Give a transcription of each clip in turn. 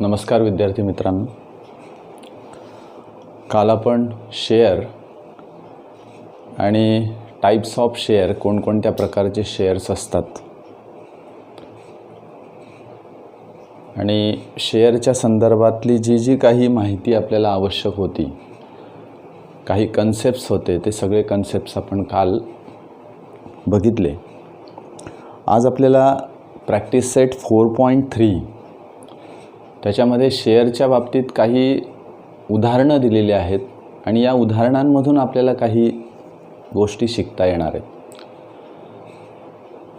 नमस्कार विद्यार्थी मित्रांनो. काल आपण शेअर आणि टाइप्स ऑफ शेअर, कोणकोणत्या प्रकारचे शेअर्स असतात आणि शेअरच्या संदर्भातली जी काही माहिती आपल्याला आवश्यक होती, काही कन्सेप्ट्स होते, ते सगळे कन्सेप्ट्स आपण काल बघितले. आज आपल्याला प्रॅक्टिस सेट 4.3 त्याच्यामध्ये शेअरच्या बाबतीत काही उदाहरणं दिलेली आहेत आणि या उदाहरणांमधून आपल्याला काही गोष्टी शिकता येणार आहेत.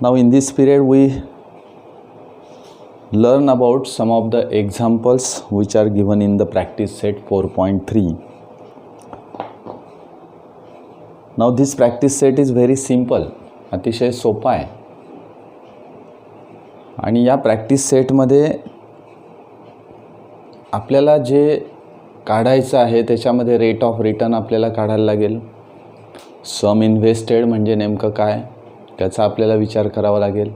Now in this period we learn about some of the examples which are given in the practice set 4.3. Now this practice set is very simple, अतिशय सोपा आहे आणि या प्रॅक्टिस सेटमध्ये आपल्याला जे काढायचं आहे त्याच्यामध्ये रेट ऑफ रिटर्न आपल्याला काढायला लागेल. सम इन्व्हेस्टेड म्हणजे नेमकं काय त्याचा आपल्याला विचार करावा लागेल.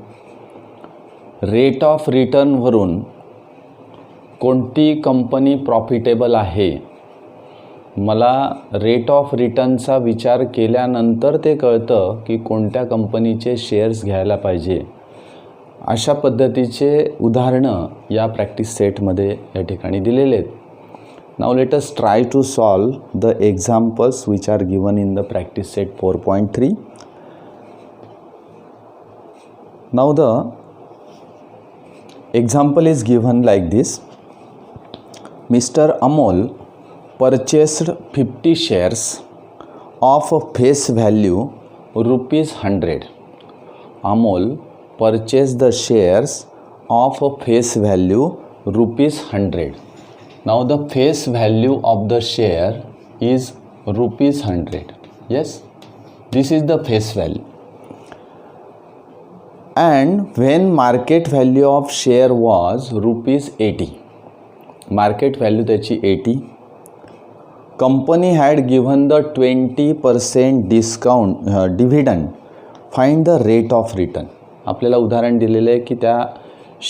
रेट ऑफ रिटर्नवरून कोणती कंपनी प्रॉफिटेबल आहे, मला रेट ऑफ रिटर्नचा विचार केल्यानंतर ते कळतं की कोणत्या कंपनीचे शेअर्स घ्यायला पाहिजे. अशा पद्धतीचे उदाहरणं या प्रॅक्टिस सेटमध्ये या ठिकाणी दिलेले आहेत. Now let us try to solve the examples which are given in the practice set 4.3. Now the example is given like this. Mr. Amol purchased 50 shares of face value ₹100. Amol purchased the shares of face value ₹100. Now the face value of the share is ₹100. Yes, this is the face value. And when market value of share was ₹80, market value त्याची 80, company had given the 20% discount dividend, find the rate of return. आपल्याला उदाहरण दिलेलं आहे की त्या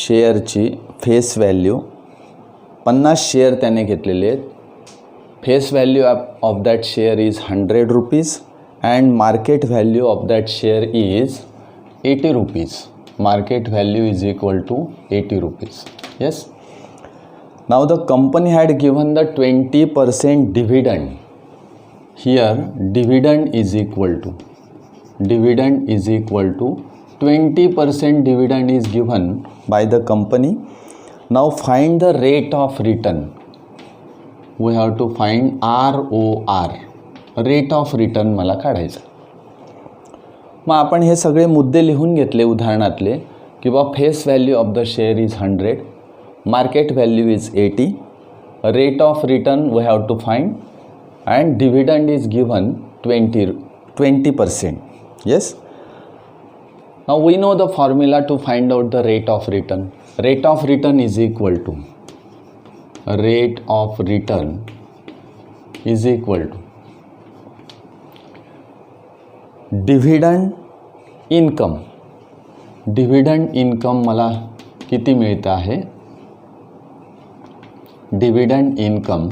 शेअरची face value 50 share त्याने घेतलेले आहेत. Face value of that share is ₹100 and market value of that share is ₹80. Market value is equal to ₹80. Yes. Now the company had given the 20% dividend. Here dividend is equal to 20% dividend is given by the company. Now find the rate of return. We have to find ROR, rate of return मला काढायचं. मग आपण हे सगळे मुद्दे लिहून घेतले उदाहरणातले की बा face value of the share is 100, market value is 80, rate of return we have to find and dividend is given 20%. Yes. Now we know the formula to find out the rate of return. Rate of return is equal to dividend income. Dividend income मला किती मिळतं आहे, dividend income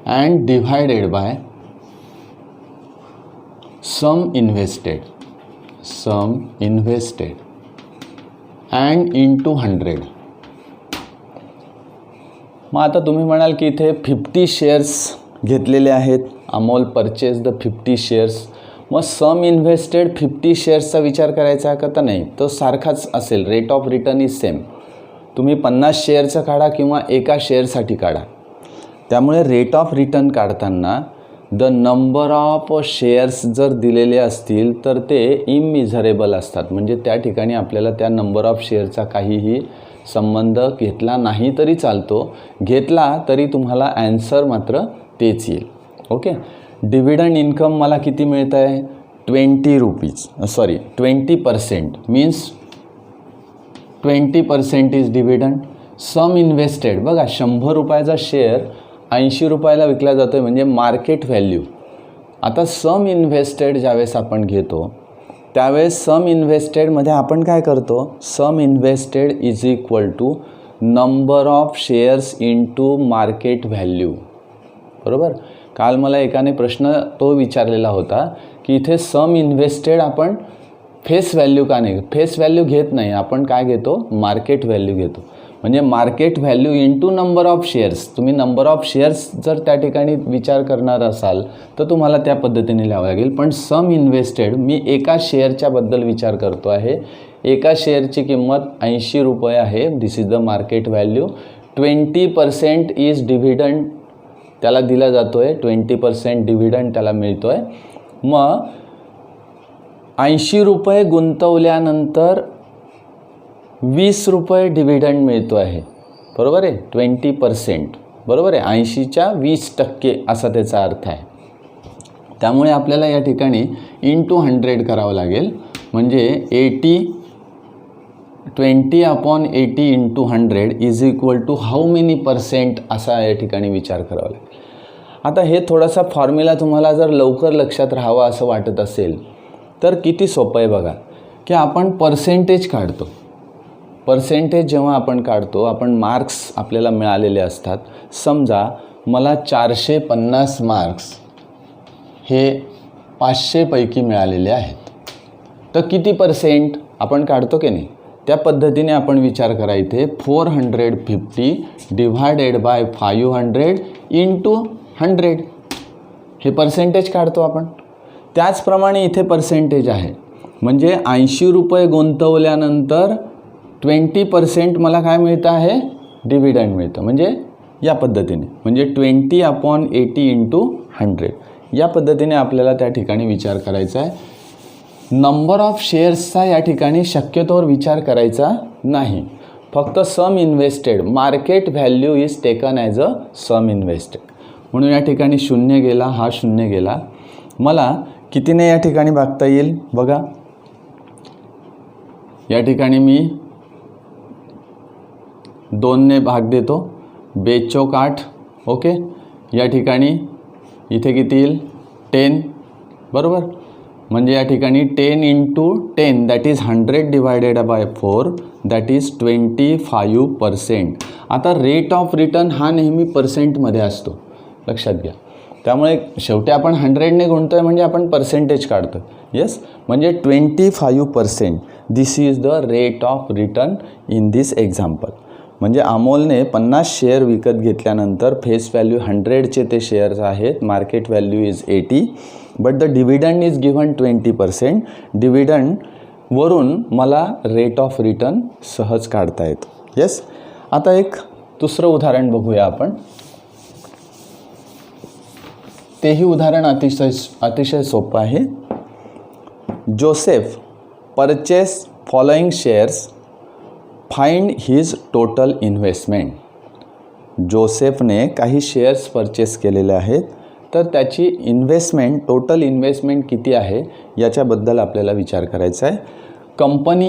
and divided by sum invested and into 100. मग आता तुम्ही म्हणाल की इथे 50 शेअर्स घेतलेले आहेत. Amol purchase the 50 shares. मग सम इन्व्हेस्टेड 50 शेअर्सचा विचार करायचा का तर नाही, तो सारखाच असेल. Rate of return is same. तुम्ही 50 शेअरचं काढा किंवा एका शेअरसाठी काढा. त्यामुळे रेट ऑफ रिटर्न काढताना द नंबर ऑफ शेअर्स जर दिलेले असतील तर ते इममेझरेबल असतात. म्हणजे त्या ठिकाणी आपल्याला त्या नंबर ऑफ शेअरचा काहीही संबंध घेतला नाही तरी चालतो, घेतला तरी तुम्हाला ॲन्सर मात्र तेच येईल. ओके. डिव्हिडंड इन्कम मला किती मिळतं आहे, ₹20 means 20% is dividend. Sum invested बघा, ₹100चा शेअर ₹80 विकला जातो आहे म्हणजे मार्केट व्हॅल्यू. आता सम इन्व्हेस्टेड ज्यावेळेस आपण घेतो त्यावेळेस सम इन्व्हेस्टेडमध्ये आपण काय करतो, sum invested is equal to number of shares into market value. बरोबर. काल मला एकाने प्रश्न तो विचारलेला होता की इथे सम इन्व्हेस्टेड आपण फेस व्हॅल्यू का नाही, फेस व्हॅल्यू घेत नाही, आपण काय घेतो, मार्केट व्हॅल्यू घेतो. म्हणजे market value into number of shares. तुम्ही नंबर ऑफ शेअर्स जर त्या ठिकाणी विचार करणार असाल तर तुम्हाला त्या पद्धतीने लिहावं लागेल. पण सम इन्व्हेस्टेड मी एका शेअरच्याबद्दल विचार करतो आहे. एका शेअरची किंमत 80 रुपये आहे. This is the market value. 20% is dividend त्याला दिला जातो आहे. 20% डिव्हिडंड त्याला मिळतो आहे. मग 80 रुपये गुंतवल्यानंतर 20 रुपये डिव्हिडंड मिळतो आहे. बरोबर आहे. 20%. बरोबर आहे. 80च्या 20% असा त्याचा अर्थ आहे. त्यामुळे आपल्याला या ठिकाणी इंटू 100 करावं लागेल. म्हणजे 20/80 into 100 is equal to how many % असा या ठिकाणी विचार करावा लागेल. आता हे थोडासा फॉर्म्युला तुम्हाला जर लवकर लक्षात राहावा असं वाटत असेल तर किती सोपं आहे बघा, की आपण पर्सेंटेज काढतो. पर्सेंटेज जेव्हा आपण काढतो, आपण मार्क्स आपल्याला मिळालेले असतात. समजा मला 450 मार्क्स हे 500 पैकी मिळालेले आहेत, तर किती % आपण काढतो की नाही. त्या पद्धतीने आपण विचार करा. इथे 450 डिवायडेड बाय 500 इंटू 100 हे पर्सेंटेज काढतो आपण. त्याचप्रमाणे इथे पर्सेंटेज आहे. म्हणजे 80 रुपये गुंतवल्यानंतर 20% मला काय मिळतं आहे, डिव्हिडंड मिळतं. म्हणजे या पद्धतीने, म्हणजे 20/80 इंटू 100 या पद्धतीने आपल्याला त्या ठिकाणी विचार करायचा आहे. नंबर ऑफ शेअर्सचा या ठिकाणी शक्यतोवर विचार करायचा नाही. फक्त sum invested, market value is taken as a sum invested. म्हणून या ठिकाणी 0 गेला, हा 0 गेला. मला कितीने या ठिकाणी भागता येईल बघा. या ठिकाणी मी 2ने भाग देतो. 2 चौक 8. ओके. या ठिकाणी इथे किती येईल, 10. बरोबर. म्हणजे या ठिकाणी 10 into 10 that is 100 divided by 4 that is 25%. आता रेट ऑफ रिटर्न हा नेहमी पर्सेंटमध्ये असतो, लक्षात घ्या. त्यामुळे शेवटी आपण 100ने गुणतो आहे म्हणजे आपण पर्सेंटेज काढतो. येस. म्हणजे 25%. This is the rate of return in this example. म्हणजे अमोलने 50 शेअर विकत घेतल्यानंतर फेस व्हॅल्यू 100चे ते शेअर्स आहेत. Market value is 80 but the dividend is given 20%. डिव्हिडंडवरून मला रेट ऑफ रिटर्न सहज काढता येतो. येस. आता एक दुसरं उदाहरण बघूया आपण. तेही उदाहरण अतिशय सोपं आहे. Joseph purchase following shares, find his total investment. जोसेफने काही शेअर्स परचेस केलेले आहेत, तर त्याची इन्व्हेस्टमेंट, टोटल इन्व्हेस्टमेंट किती आहे याच्याबद्दल आपल्याला विचार करायचा आहे. कंपनी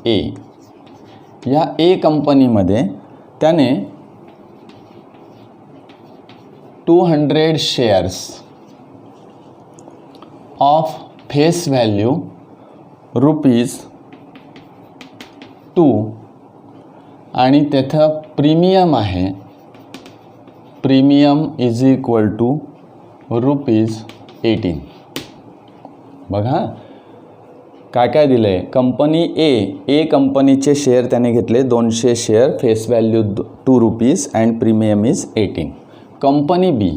ए या ए कंपनीमध्ये त्याने 200 शेअर्स ऑफ फेस व्हॅल्यू ₹2 आणि त्याचं प्रीमियम आहे, प्रीमियम इज इक्वल टू ₹18. बघा काय काय दिलं आहे. कंपनी ए कंपनीचे शेअर त्याने घेतले 200 share, face value ₹2 and premium is 18. Company B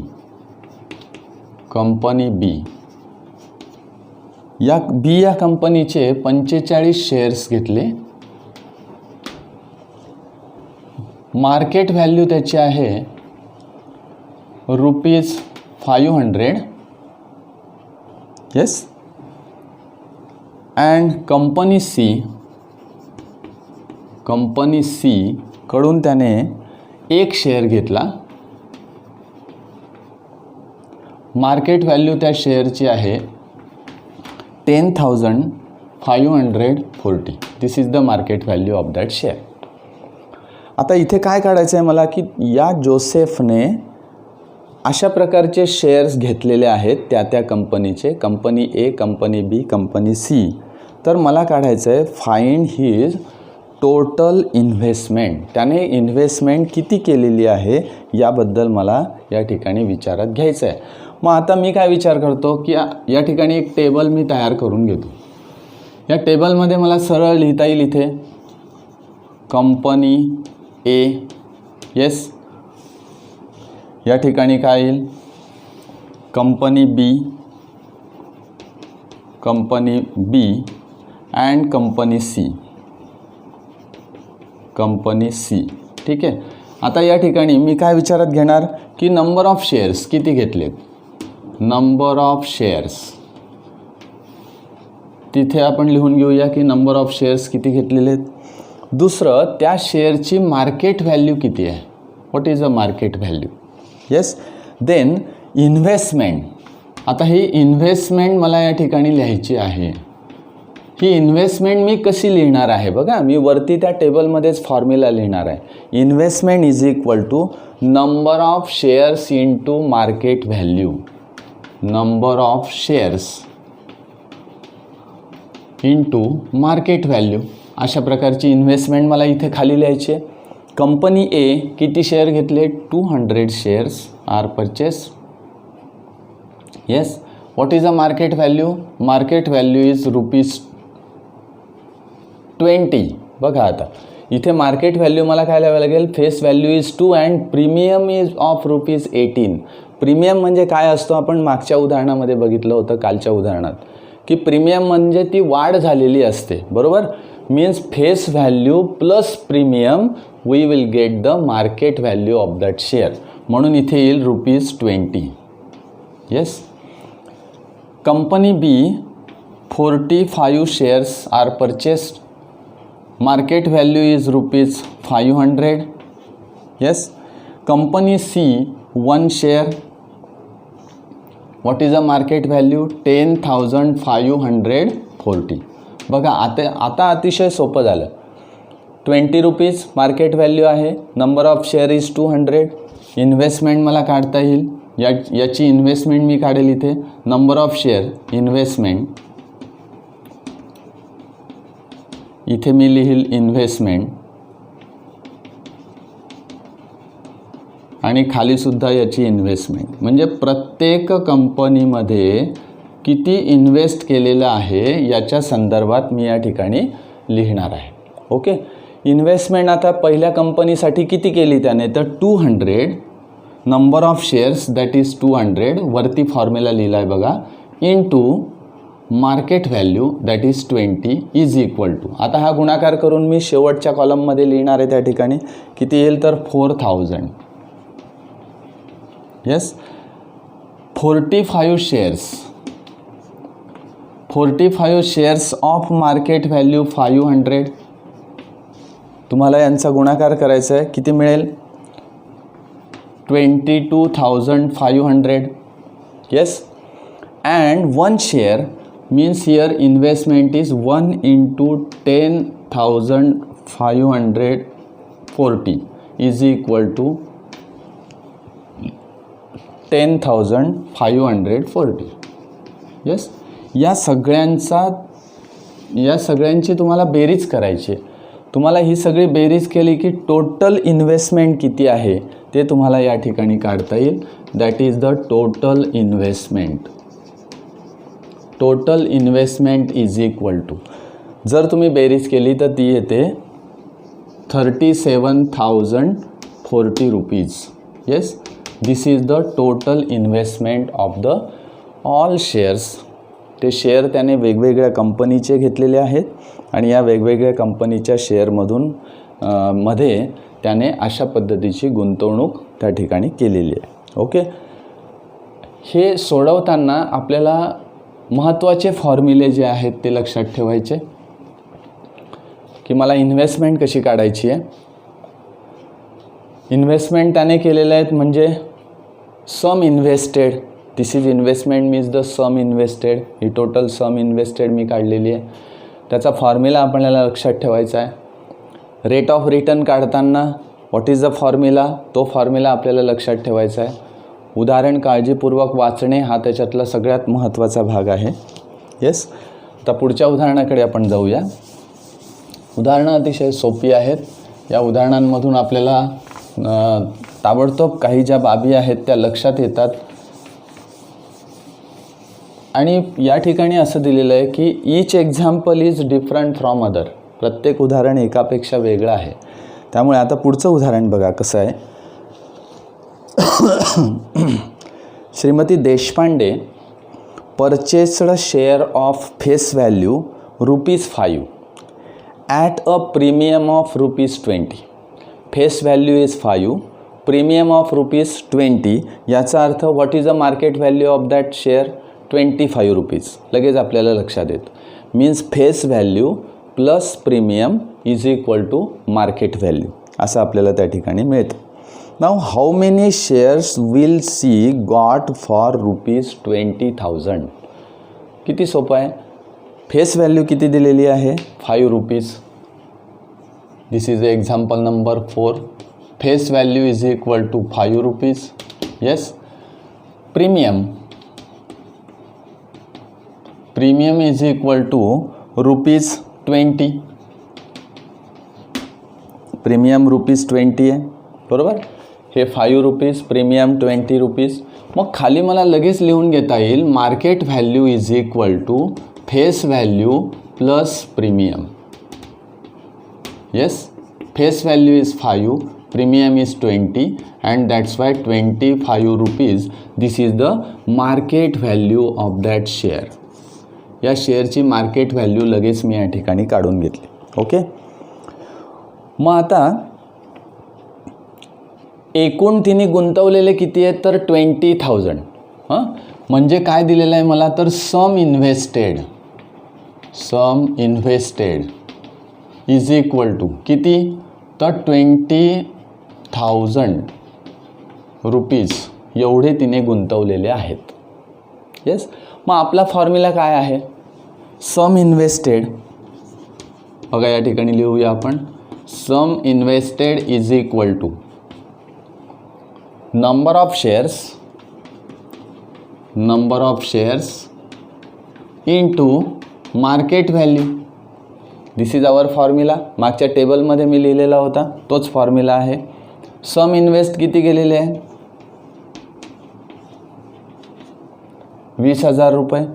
या कंपनीचे 45 शेअर्स घेतले. मार्केट व्हॅल्यू त्याची आहे ₹500. येस. अँड कंपनी सी कडून त्याने 1 शेअर घेतला. मार्केट व्हॅल्यू त्या शेअरची आहे 10,540. This is the market value of that share. आता इथे काय काढायचं आहे मला, की या जोसेफने अशा प्रकारचे शेअर्स घेतलेले आहेत त्या कंपनीचे, कंपनी ए, कंपनी बी, कंपनी सी. तर मला काढायचं आहे फाइंड हिज टोटल इन्व्हेस्टमेंट, त्याने इन्व्हेस्टमेंट किती केलेली आहे याबद्दल मला या ठिकाणी विचारात घ्यायचं आहे. मग आता मी काय विचार करतो की या ठिकाणी एक टेबल मी तयार करून घेतो. या टेबलमध्ये मला सरळ लिहिता येईल इथे कंपनी ए, येस. या ठिकाणी काय येईल company B, company B and company C, company C. ठीक आहे. आता या ठिकाणी मी काय विचारात घेणार की नंबर ऑफ शेअर्स किती घेतलेत, नंबर ऑफ शेअर्स. तिथे आपण लिहून घेऊया की नंबर ऑफ शेअर्स किती घेतलेले आहेत. दुसरं, त्या शेअरची मार्केट व्हॅल्यू किती आहे, what is a market value, yes. Then investment. आता ही इन्व्हेस्टमेंट मला या ठिकाणी लिहायची आहे. ही इन्व्हेस्टमेंट मी कशी लिहिणार आहे बघा, मी वरती त्या टेबलमध्येच फॉर्म्युला लिहिणार आहे. Investment is equal to number of shares into market value, number of shares into market value. अशा प्रकारची इन्व्हेस्टमेंट मला इथे खाली लिहायची आहे. कंपनी ए किती शेअर घेतले, 200 shares are purchase, yes. What is a market value, market value is ₹20. बघा आता इथे मार्केट व्हॅल्यू मला काय लिहावं लागेल, face value is 2 and premium is of ₹18. Premium म्हणजे काय असतो आपण मागच्या उदाहरणामध्ये बघितलं होतं, कालच्या उदाहरणात, की प्रीमियम म्हणजे ती वाढ झालेली असते, बरोबर. Means face value plus premium we will get the market value of that share. म्हणून इथे येईल ₹20, yes. Company B 45 shares are purchased, market value is ₹500, yes. Company C 1 share, what is a market value, 10,540. बघा आता अतिशय सोपं झालं. ₹20 market value आहे, number of share is 200. Investment मला काढता येईल, याची इन्व्हेस्टमेंट मी काढेल इथे. नंबर ऑफ शेअर इन्व्हेस्टमेंट, इथे मी लिहिल इन्व्हेस्टमेंट आणि खालीसुद्धा याची इन्व्हेस्टमेंट. म्हणजे प्रत्येक कंपनीमध्ये किती इन्व्हेस्ट केलेलं आहे याच्या संदर्भात मी या ठिकाणी लिहिणार आहे. ओके. इन्व्हेस्टमेंट आता पहिल्या कंपनीसाठी किती केली त्याने, तर 200. Number of shares that is 200, वरती फॉर्म्युला लिहिला आहे बघा, into market value that is 20 is equal to. आता हा गुणाकार करून मी शेवटच्या कॉलममध्ये लिहिणार आहे. त्या ठिकाणी किती येईल तर 4000, yes. 45 shares, 45 shares of market value 500. तुम्हाला यांचा गुणाकार करायचा आहे, किती मिळेल, 22,500, yes. And 1 share means here investment is 1 into 10,540 is equal to 10,540, yes. या सगळ्यांची तुम्हाला बेरीज करायची आहे. तुम्हाला ही सगळी बेरीज केली की टोटल इन्व्हेस्टमेंट किती आहे ते तुम्हाला या ठिकाणी काढता येईल. That is the total investment. Total investment is equal to, जर तुम्ही बेरीज केली तर ती येते 37,040 rupees, yes. This is the total investment of the all shares. ते शेअर त्याने वेगवेगळ्या कंपनीचे घेतलेले आहेत आणि या वेगवेगळ्या कंपनीच्या शेअरमधून मध्ये त्याने अशा पद्धतीची गुंतवणूक त्या ठिकाणी केलेली आहे. ओके. हे सोडवताना आपल्याला महत्त्वाचे फॉर्म्युले जे आहेत ते लक्षात ठेवायचे की मला इन्व्हेस्टमेंट कशी काढायची आहे. इन्व्हेस्टमेंट त्याने केलेले आहेत म्हणजे sum invested, this is investment means the sum invested. ही टोटल सम इन्व्हेस्टेड मी काढलेली आहे. त्याचा फॉर्म्युला आपल्याला लक्षात ठेवायचा आहे. रेट ऑफ रिटर्न काढताना व्हॉट इज द फॉर्म्युला, तो फॉर्म्युला आपल्याला लक्षात ठेवायचा आहे. उदाहरण काळजीपूर्वक वाचणे हा त्याच्यातला सगळ्यात महत्त्वाचा भाग आहे, येस. आता पुढच्या उदाहरणाकडे आपण जाऊया. उदाहरणं अतिशय सोपी आहेत. या उदाहरणांमधून आपल्याला ताबडतोब काही ज्या बाबी आहेत त्या लक्षात येतात. आणि या ठिकाणी असं दिलेलं आहे की each example is different from other. प्रत्येक उदाहरण एकापेक्षा वेगळं आहे. त्यामुळे आता पुढचं उदाहरण बघा कसं आहे. Shrimati Deshpande purchased share of face value ₹5 at a premium of ₹20. Face value is 5, premium of ₹20. याचा अर्थ what is the market value of that share? ₹25. लगेच आपल्याला लक्षात येतं. Means face value plus premium is equal to market value असं आपल्याला त्या ठिकाणी मिळतं. Now how many shares will she got for ₹20,000. किती सोपं आहे. फेस व्हॅल्यू किती दिलेली आहे? ₹5. This is example number 4. Face value is equal to ₹5. Yes. Premium is equal to ₹20. Premium ₹20 आहे बरोबर. हे ₹5, प्रीमियम ₹20. मग खाली मला लगेच लिहून घेता येईल market value is equal to face value plus premium. Yes. Face value is 5, premium is 20 and that's why ₹25. This is the market value of that share. या शेअरची मार्केट व्हॅल्यू लगेच मी या ठिकाणी काढून घेतली. ओके. मग आता एकूण तिने गुंतवलेले किती आहेत तर 20,000. म्हणजे काय दिलेलं आहे मला तर सम इन्व्हेस्टेड इज इक्वल टू किती तर ₹20,000 एवढे तिने गुंतवलेले आहेत. येस. मग आपला फॉर्म्युला काय आहे? Sum invested. बघा या ठिकाणी लिहूया आपण. Sum invested is equal to number of shares into market value. This is our formula. मागच्या टेबलमध्ये मी लिहिलेला होता तोच फॉर्म्युला आहे. सम इन्व्हेस्ट किती केलेले आहे? ₹20,000.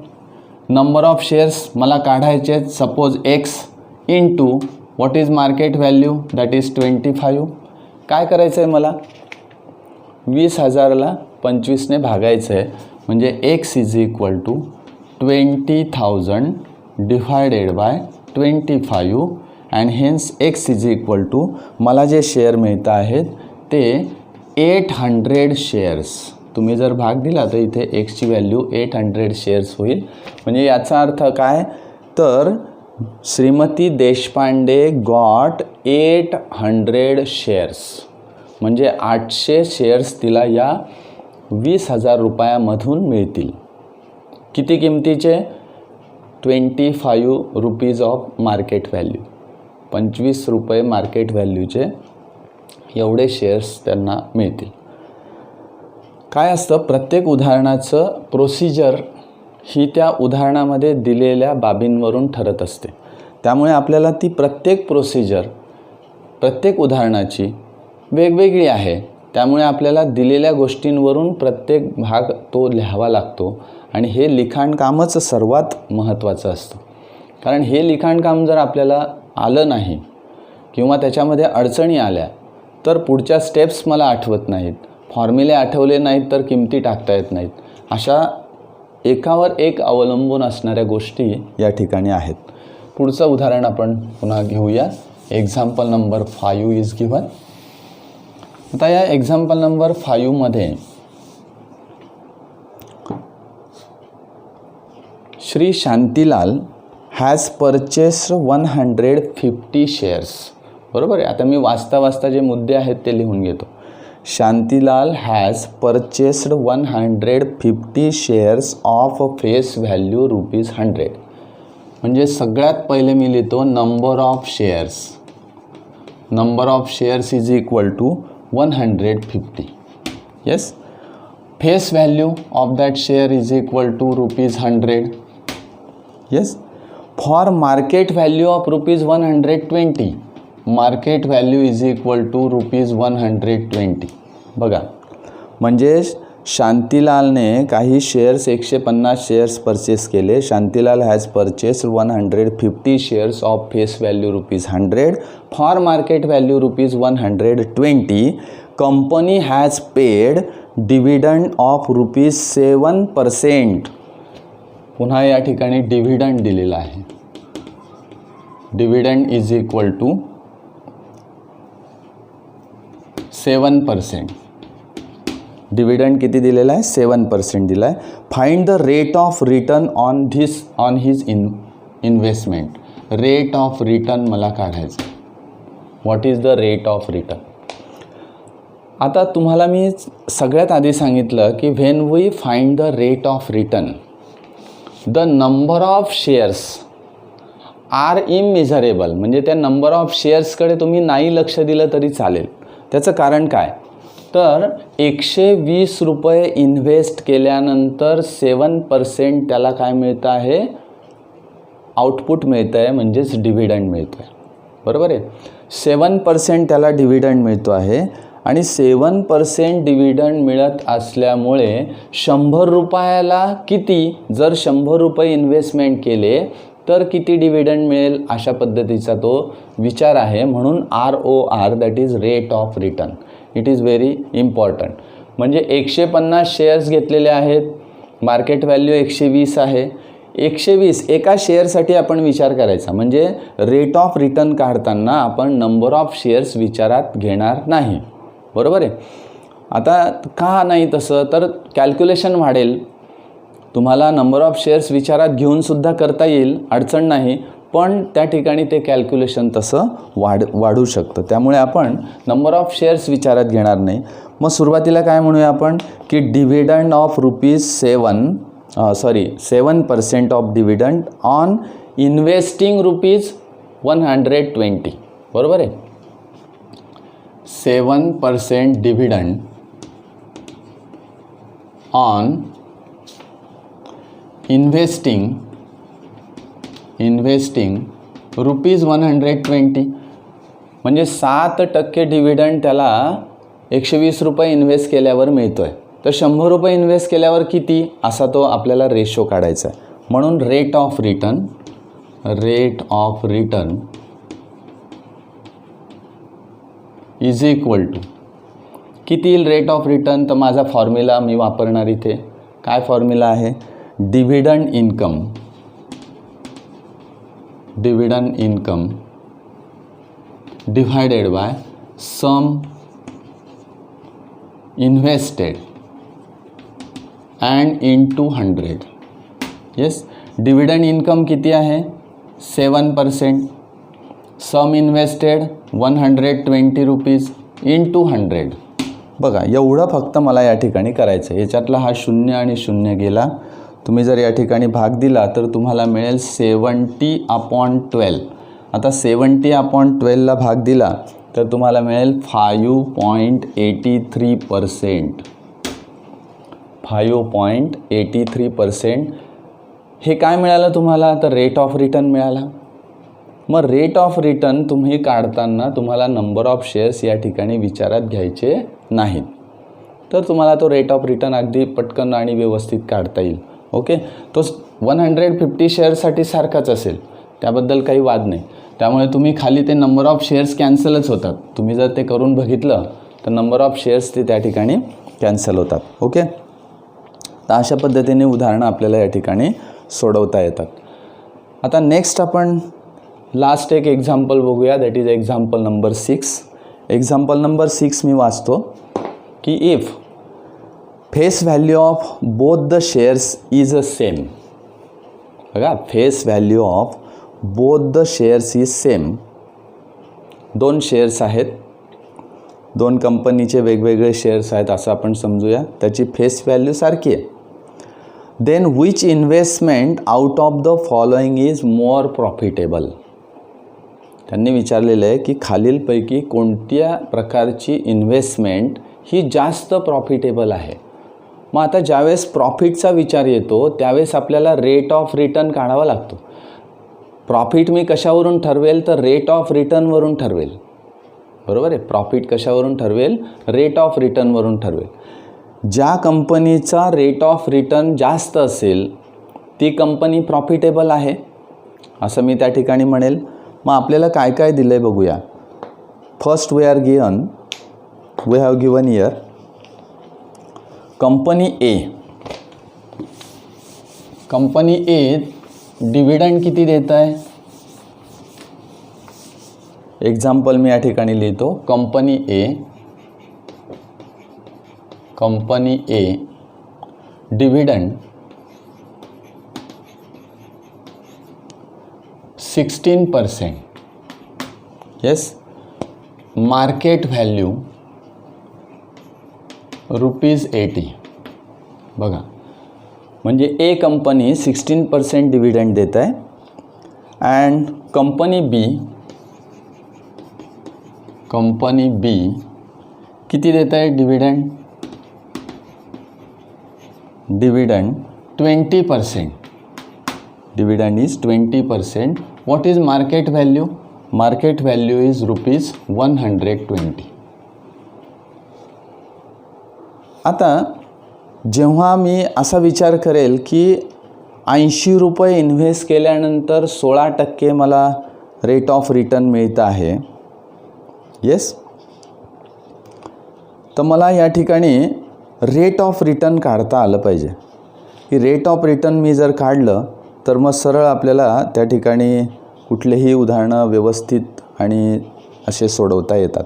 नंबर ऑफ शेअर्स मला काढायचे suppose X into what is market value that is 25. काय करायचं आहे मला? 20,000ला 25ने भागायचं आहे म्हणजे X is equal to 20,000 divided by 25 and hence X is equal to मला जे शेअर मिळत आहेत ते 800 शेअर्स. तुम्ही जर भाग दिला तर इथे Xची व्हॅल्यू 800 शेअर्स होईल. म्हणजे याचा अर्थ काय तर श्रीमती देशपांडे गॉट 800 शेअर्स. म्हणजे 800 शेअर्स तिला या ₹20,000 मिळतील. किती किमतीचे? ₹25 ऑफ मार्केट व्हॅल्यू. ₹25 मार्केट व्हॅल्यूचे एवढे शेअर्स त्यांना मिळतील. काय असतं प्रत्येक उदाहरणाचं प्रोसिजर ही त्या उदाहरणामध्ये दिलेल्या बाबींवरून ठरत असते. त्यामुळे आपल्याला ती प्रत्येक प्रोसिजर प्रत्येक उदाहरणाची वेगवेगळी आहे. त्यामुळे आपल्याला दिलेल्या गोष्टींवरून प्रत्येक भाग तो लिहावा लागतो. आणि हे लिखाणकामच सर्वात महत्त्वाचं असतं. कारण हे लिखाणकाम जर आपल्याला आलं नाही किंवा त्याच्यामध्ये अडचणी आल्या तर पुढच्या स्टेप्स मला आठवत नाहीत, फॉर्म्युले आठवले नाहीत तर किमती टाकता येत नाहीत. अशा एकावर एक अवलंबून असणाऱ्या गोष्टी या ठिकाणी आहेत. पुढचं उदाहरण आपण पुन्हा घेऊया. Example number 5 is given. आता या एक्झाम्पल नंबर 5 मध्ये Shri Shantilal has purchased 150 shares. बरोबर आहे. आता मी वाचता जे मुद्दे आहेत ते लिहून घेतो. Shantilal has purchased 150 shares of face value ₹100. म्हणजे सगळ्यात पहिले मी लिहितो number of shares is equal to 150. Yes. Face value of that share is equal to ₹100. Yes. For market value of ₹120, market value is equal to ₹120. बघा, म्हणजे शांतीलालने काही shares 150 shares purchase केले. Shantilal has purchased 150 shares of face value ₹100 for market value ₹120. Company has paid dividend of ₹7%. पुन्हा या ठिकाणी dividend दिलेला आहे. Dividend is equal to 7%. Dividend किती दिलेला आहे? 7% दिला आहे. Find the rate of return on his investment. Rate of return मला काढायचं. What is the rate of return? आता तुम्हाला मी सगळ्यात आधी सांगितलं की when we find the rate of return, the number of shares are immeasurable. म्हणजे त्या नंबर ऑफ शेअर्सकडे तुम्ही नाही लक्ष दिलं तरी चालेल. त्याचं कारण काय? तर ₹120 इन्व्हेस्ट केल्यानंतर 7% त्याला काय मिळतं आहे? आउटपुट मिळतं आहे, म्हणजेच डिव्हिडंड मिळतो आहे. बरोबर आहे. 7% त्याला डिव्हिडंड मिळतो आहे आणि 7% डिव्हिडंड मिळत असल्यामुळे ₹100 किती? जर ₹100 इन्व्हेस्टमेंट केले तर किती डिव्हिडंड मिळेल? अशा पद्धतीचा तो विचार आहे. म्हणून ROR, that is rate of return, it is very important. म्हणजे 150 शेअर्स घेतलेले आहेत, मार्केट व्हॅल्यू 120 आहे. 120 एका शेअरसाठी आपण विचार करायचा. म्हणजे रेट ऑफ रिटर्न काढताना आपण नंबर ऑफ शेअर्स विचारात घेणार नाही. बरोबर आहे. आता का नाही तसं? तर कॅल्क्युलेशन वाढेल. तुम्हाला नंबर ऑफ शेअर्स विचारात घेऊनसुद्धा करता येईल, अडचण नाही. पण त्या ठिकाणी ते कॅल्क्युलेशन तसं वाढू शकतं. त्यामुळे आपण नंबर ऑफ शेअर्स विचारात घेणार नाही. मग सुरुवातीला काय म्हणूया आपण की dividend of ₹7% of dividend on investing ₹120. बरोबर आहे. 7% डिव्हिडंड ऑन इन्व्हेस्टिंग ₹120. म्हणजे 7% डिव्हिडंड त्याला ₹120 इन्व्हेस्ट केल्यावर मिळतो आहे. तर ₹100 इन्व्हेस्ट केल्यावर किती? असा तो आपल्याला रेशो काढायचा आहे. म्हणून rate of return is equal to किती येईल रेट ऑफ रिटर्न? तर माझा फॉर्म्युला मी वापरणार इथे. काय फॉर्म्युला आहे? Dividend income divided by sum invested and into 100. Yes, dividend income किती आहे? 7%. Sum invested ₹120 into 100. बघा, एवढं फक्त मला या ठिकाणी करायचं आहे. याच्यातला हा 0 आणि 0 गेला. तुम्ही जर या ठिकाणी भाग दिला तर तुम्हाला मिळेल 70/12. आता 70/12ला भाग दिला तर तुम्हाला मिळेल 5.83%. 5.83%. हे काय मिळालं तुम्हाला? तर रेट ऑफ रिटर्न मिळाला. मग रेट ऑफ रिटर्न तुम्ही काढताना तुम्हाला नंबर ऑफ शेअर्स या ठिकाणी विचारात घ्यायचे नाहीत. तर तुम्हाला तो रेट ऑफ रिटर्न अगदी पटकन आणि व्यवस्थित काढता येईल. ओके. तो 150 शेअर्ससाठी सारखाच असेल, त्याबद्दल काही वाद नाही. त्यामुळे तुम्ही खाली ते नंबर ऑफ शेअर्स कॅन्सलच होतात. तुम्ही जर ते करून बघितलं तर नंबर ऑफ शेअर्स ते त्या ठिकाणी कॅन्सल होतात. ओके. तर अशा पद्धतीने उदाहरणं आपल्याला या ठिकाणी सोडवता येतात. आता नेक्स्ट आपण लास्ट एक एक्झाम्पल बघूया. That is example number 6. Example number 6 मी वाचतो की if face value of both the shares is a same. बघा, face value of both the shares is same. 2 shares आहेत, 2 कंपनीचे वेगवेगळे शेअर्स आहेत असं आपण समजूया. त्याची फेस व्हॅल्यू सारखी आहे. Then which investment out of the following is more profitable. त्यांनी विचारलेलं आहे की खालीलपैकी कोणत्या प्रकारची इन्व्हेस्टमेंट ही जास्त प्रॉफिटेबल आहे. मग आता ज्यावेळेस प्रॉफिटचा विचार येतो त्यावेळेस आपल्याला रेट ऑफ रिटर्न काढावा लागतो. प्रॉफिट मी कशावरून ठरवेल तर रेट ऑफ रिटर्नवरून ठरवेल, बरोबर आहे. प्रॉफिट कशावरून ठरवेल, रेट ऑफ रिटर्नवरून ठरवेल. ज्या कंपनीचा रेट ऑफ रिटर्न जास्त असेल ती कंपनी प्रॉफिटेबल आहे असं मी त्या ठिकाणी म्हणेल. मग आपल्याला काय काय दिलं आहे बघूया. First we have given here company A dividend किती देत आहे. एक्झाम्पल मी या ठिकाणी लिहितो. Company A dividend 16%. Yes. Market value ₹80. बघा, म्हणजे ए कंपनी 16% डिव्हिडंड देत आहे अँड कंपनी बी किती देत आहे dividend 20%. Dividend is 20%. What is market value. Market value is ₹120. आता जेव्हा मी असा विचार करेल की ₹80 इन्व्हेस्ट केल्यानंतर 16% मला रेट ऑफ रिटर्न मिळतं आहे. येस. तर मला या ठिकाणी रेट ऑफ रिटर्न काढता आलं पाहिजे. की रेट ऑफ रिटर्न मी जर काढलं तर मग सरळ आपल्याला त्या ठिकाणी कुठलेही उदाहरणं व्यवस्थित आणि असे सोडवता येतात.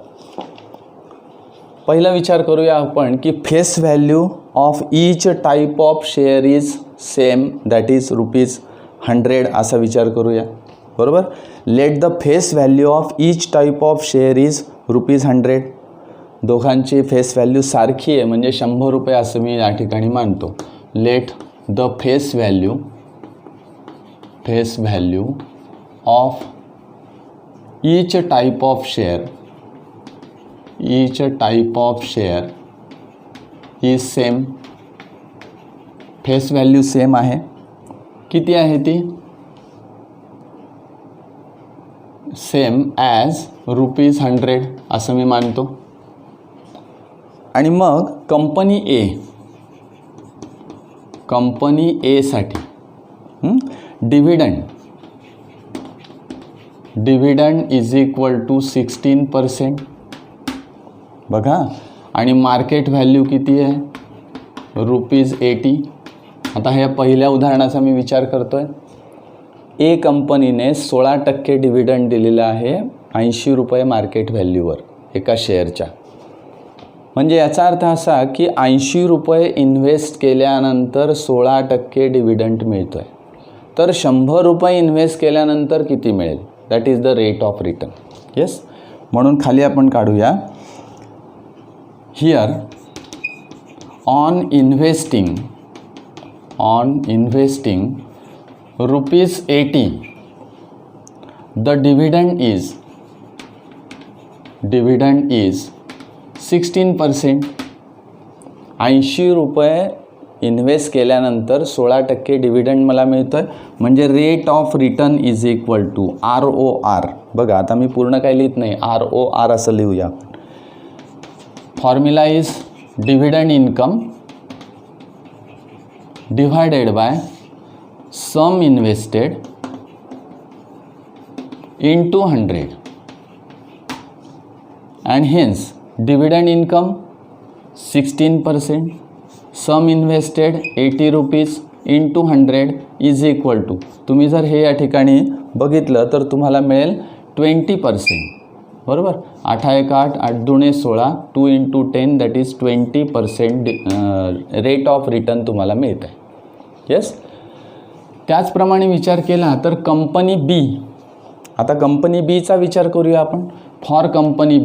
पहिला विचार करूया आपण की face value of each type of share is same, that is ₹100 असा विचार करूया, बरोबर. Let the face value of each type of share is ₹100. दोघांची फेस व्हॅल्यू सारखी आहे म्हणजे ₹100 असं मी या ठिकाणी मानतो. Let the face value of each type of share is same. Face value same आहे. किती आहे ती. सेम ॲज ₹100 असं मी मानतो. आणि मग कंपनी एसाठी डिव्हिडंड इज इक्वल टू 16%. बघा, आणि मार्केट व्हॅल्यू किती आहे ₹80. आता ह्या पहिल्या उदाहरणाचा मी विचार करतो आहे. ए कंपनीने 16% डिव्हिडंड दिलेला आहे ₹80 मार्केट व्हॅल्यूवर एका शेअरच्या. म्हणजे याचा अर्थ असा की ₹80 इन्व्हेस्ट केल्यानंतर 16% डिव्हिडंड मिळतो आहे. तर ₹100 इन्व्हेस्ट केल्यानंतर किती मिळेल, that is the rate of return. Yes. म्हणून खाली आपण काढूया. Here on investing ₹80 the dividend is 16%. ₹80 invest केल्यानंतर 16% डिव्हिडंड मला मिळतो आहे. म्हणजे rate of return is equal to ROR. बघा, आता मी पूर्ण काही लिहित नाही, ROR असं लिहूया. Formula is dividend income divided by sum invested into 100 and hence dividend income 16%, sum invested ₹80 into 100 is equal to, तुम्ही जर हे या ठिकाणी बघितलं तर तुम्हाला मिळेल 20%, बरोबर. 8 1 8, 8 2 16, 2 into 10 that is 20% rate of return तुम्हाला मिळत आहे. येस. त्याचप्रमाणे विचार केला तर कंपनी बी. आता कंपनी बीचा विचार करूया आपण. फॉर कंपनी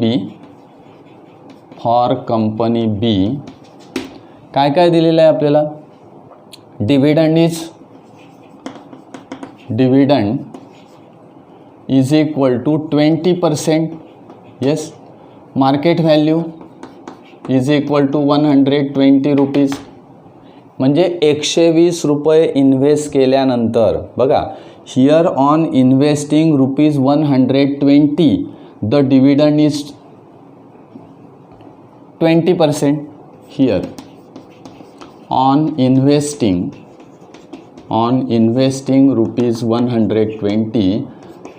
बी काय काय दिलेलं आहे आपल्याला. Dividend is equal to 20%. Yes. Market value is equal to ₹120. म्हणजे ₹120 इन्व्हेस्ट केल्यानंतर बघा here on investing ₹120 the dividend is 20%. Here on investing ₹120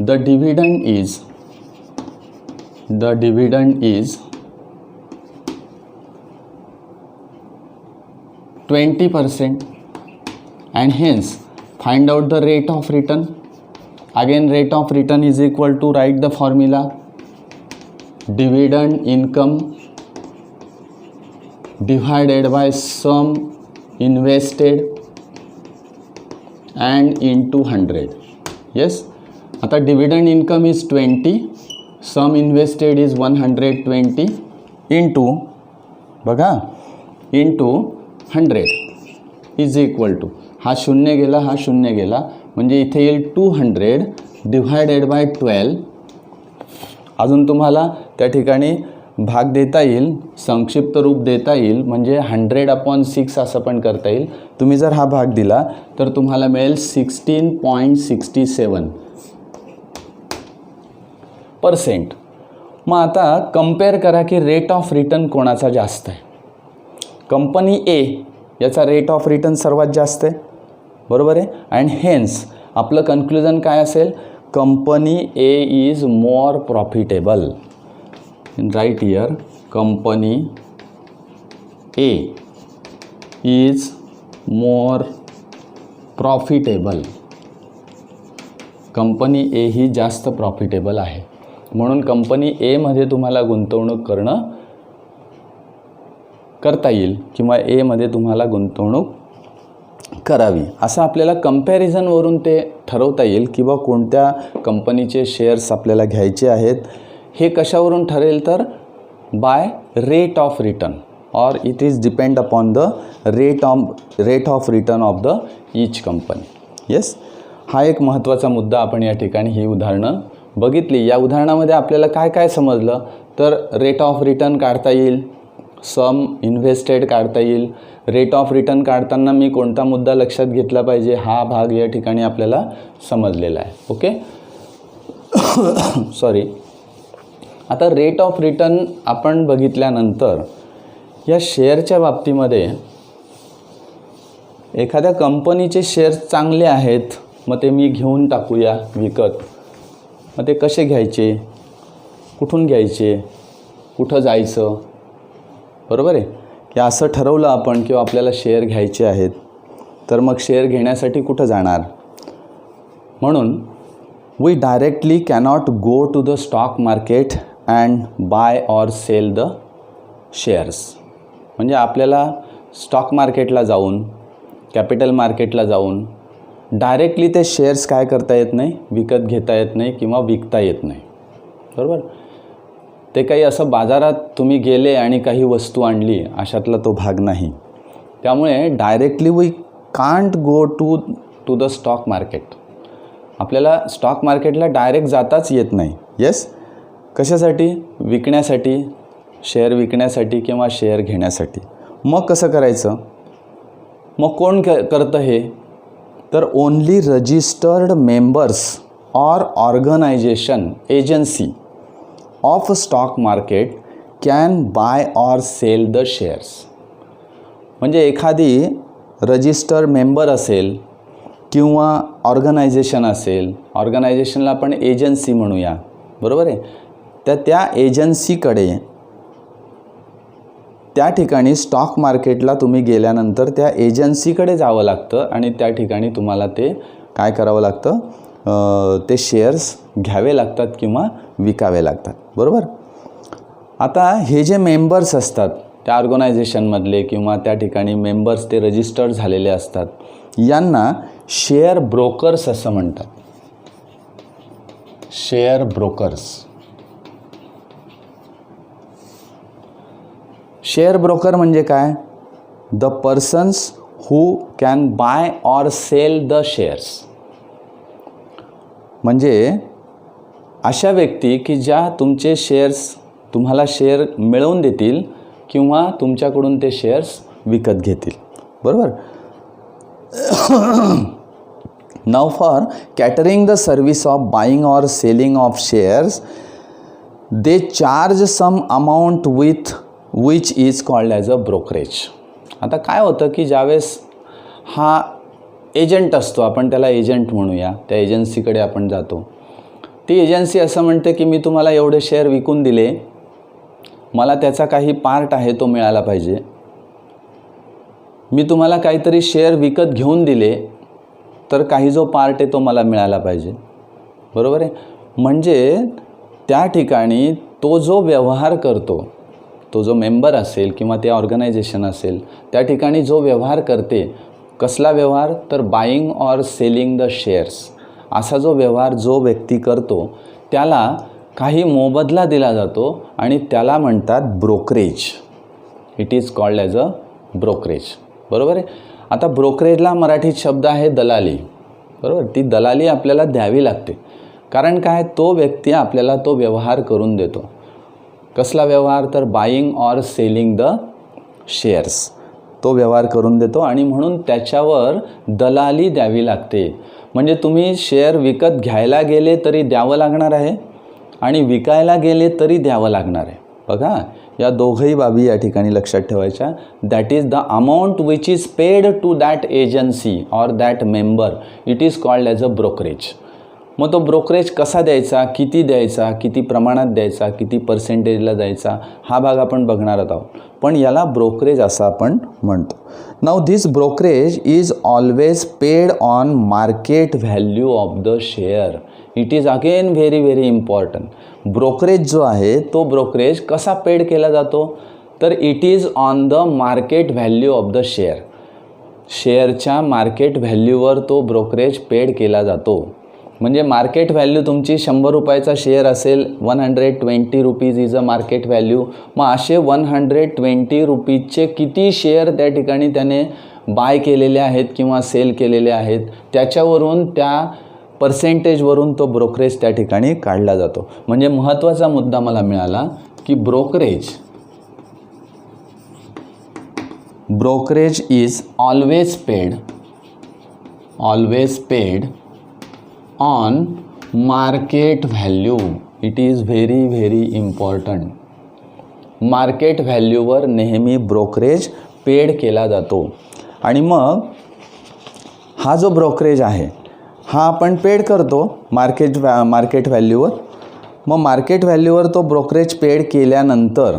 the dividend is 20% and hence find out the rate of return. Again rate of return is equal to, write the formula, dividend income divided by sum invested and into 100. Yes, आता dividend income is 20, sum invested is 120 into बघा into 100 is equal to, हा शून्य गेला हा शून्य गेला म्हणजे इथे येईल 200 डिवायडेड बाय 12. अजून तुम्हाला त्या ठिकाणी भाग देता येईल, संक्षिप्त रूप देता येईल, म्हणजे 100/6 असं पण करता येईल. तुम्ही जर हा भाग दिला तर तुम्हाला मिळेल 16.67%. मग आता कंपेअर करा की रेट ऑफ रिटर्न कोणाचा जास्त आहे. कंपनी ए याचा रेट ऑफ रिटर्न सर्वात जास्त आहे, बरोबर आहे. अँड हेन्स आपलं कन्क्लुजन काय असेल, company A is more profitable. Right here company A is more profitable. Company A ही जास्त प्रॉफिटेबल आहे, म्हणून कंपनी एमध्ये तुम्हाला गुंतवणूक करता येईल किंवा एमध्ये तुम्हाला गुंतवणूक करावी, असं आपल्याला कंपॅरिझनवरून ते ठरवता येईल की बा कोणत्या कंपनीचे शेअर्स आपल्याला घ्यायचे आहेत. हे कशावरून ठरेल तर बाय रेट ऑफ रिटर्न, और it is depend upon the rate of return of the each company. Yes, हा एक महत्त्वाचा मुद्दा आपण या ठिकाणी ही उदाहरणं बघितली. या उदाहरणामध्ये आपल्याला काय काय समजलं तर रेट ऑफ रिटर्न काढता येईल, सम इन्व्हेस्टेड काढता येईल. रेट ऑफ रिटर्न काढताना मी कोणता मुद्दा लक्षात घेतला पाहिजे हा भाग या ठिकाणी आपल्याला समजलेला आहे. Okay sorry. आता रेट ऑफ रिटर्न आपण बघितल्यानंतर या शेअरच्या बाबतीमध्ये एखाद्या कंपनीचे शेअर्स चांगले आहेत, मग ते मी घेऊन टाकूया विकत. मग ते कसे घ्यायचे, कुठून घ्यायचे, कुठं जायचं, बरोबर आहे की असं ठरवलं आपण किंवा आपल्याला शेअर घ्यायचे आहेत तर मग शेअर घेण्यासाठी कुठं जाणार. म्हणून we directly cannot go to the stock market and buy or sell the shares. म्हणजे आपल्याला स्टॉक मार्केटला जाऊन, कॅपिटल मार्केटला जाऊन डायरेक्टली ते शेअर्स काय करता येत नाही, विकत घेता येत नाही किंवा विकता येत नाही, बरोबर. ते काही असं बाजारात तुम्ही गेले आणि काही वस्तू आणली अशातला तो भाग नाही. त्यामुळे directly we can't go to the stock market. आपल्याला स्टॉक मार्केटला डायरेक्ट जाताच येत नाही. येस, कशासाठी, विकण्यासाठी, शेअर विकण्यासाठी किंवा शेअर घेण्यासाठी. मग कसं करायचं, मग कोण करतं हे तर only registered members or organisation agency of stock market can buy or sell the shares. म्हणजे एखादी रजिस्टर मेंबर असेल किंवा ऑर्गनायझेशन असेल, ऑर्गनायझेशनला आपण एजन्सी म्हणूया, बरोबर आहे. त्या एजन्सीकडे त्या ठिकाणी स्टॉक मार्केटला तुम्ही गेल्यानंतर त्या एजन्सीकडे जावं लागतं आणि त्या ठिकाणी तुम्हाला ते काय करावं लागतं, ते शेअर्स घ्यावे लागतात किंवा विकावे लागतात, बरोबर. आता हे जे मेंबर्स असतात त्या ऑर्गनायझेशनमधले किंवा त्या ठिकाणी मेंबर्स ते रजिस्टर्ड झालेले असतात, यांना शेअर ब्रोकर्स असं म्हणतात. Share brokers. शेअर ब्रोकर म्हणजे काय, the persons who can buy or sell the shares. म्हणजे अशा व्यक्ती की ज्या तुमचे शेअर्स, तुम्हाला शेअर मिळवून देतील किंवा तुमच्याकडून ते शेअर्स विकत घेतील, बरोबर. Now for catering the service of buying or selling of shares, they charge some amount with which is called as a brokerage. आता काय होतं की ज्यावेळेस हा एजंट असतो, आपण त्याला एजंट म्हणूया, त्या एजन्सीकडे आपण जातो. ती एजन्सी असं म्हणते की मी तुम्हाला एवढे शेअर विकून दिले, मला त्याचा काही पार्ट आहे तो मिळाला पाहिजे. मी तुम्हाला काहीतरी शेअर विकत घेऊन दिले तर काही जो पार्ट आहे तो मला मिळाला पाहिजे. बरोबर आहे. म्हणजे त्या ठिकाणी तो जो व्यवहार करतो, तो जो मेंबर असेल किंवा ते ऑर्गनायझेशन असेल, त्या ठिकाणी जो व्यवहार करते, कसला व्यवहार, तर buying or selling the shares, असा जो व्यवहार जो व्यक्ती करतो त्याला काही मोबदला दिला जातो आणि त्याला म्हणतात brokerage. It is called as a brokerage. बरोबर आहे. आता ब्रोकरेजला मराठीत शब्द आहे दलाली. बरोबर. ती दलाली आपल्याला द्यावी लागते. कारण काय, तो व्यक्ती आपल्याला तो व्यवहार करून देतो. कसला व्यवहार, तर buying or selling the shares, तो व्यवहार करून देतो आणि म्हणून त्याच्यावर दलाली द्यावी लागते. म्हणजे तुम्ही शेअर विकत घ्यायला गेले तरी द्यावं लागणार आहे आणि विकायला गेले तरी द्यावं लागणार आहे. बघा, या दोघंही बाबी या ठिकाणी लक्षात ठेवायच्या. That is the amount which is paid to that agency or that member, it is called as a brokerage. मग तो ब्रोकरेज कसा द्यायचा, किती द्यायचा, किती प्रमाणात द्यायचा, किती पर्सेंटेजला द्यायचा, हा भाग आपण बघणार आहोत. पण याला ब्रोकरेज असं आपण म्हणतो. Now this brokerage is always paid on market value of the share. It is again very very important. Brokerage जो आहे तो ब्रोकरेज कसा पेड केला जातो, तर it is on the market value of the share. शेअरच्या मार्केट व्हॅल्यूवर तो ब्रोकरेज पेड केला जातो. म्हणजे मार्केट व्हॅल्यू तुमची 100 रुपयाचा शेअर असेल, 120 rupees is a market value. मग असे 120 रुपीजचे किती शेअर त्या ठिकाणी त्याने बाय केलेले आहेत किंवा सेल केलेले आहेत, त्याच्यावरून त्या पर्सेंटेजवरून तो ब्रोकरेज त्या ठिकाणी काढला जातो. म्हणजे महत्त्वाचा मुद्दा मला मिळाला की brokerage is always paid on market value. It is very very important. Market व्हॅल्यूवर नेहमी ब्रोकरेज पेड केला जातो. आणि हा जो ब्रोकरेज आहे हा आपण पेड करतो मार्केट व्हॅल्यूवर. मग मार्केट व्हॅल्यूवर तो ब्रोकरेज पेड केल्यानंतर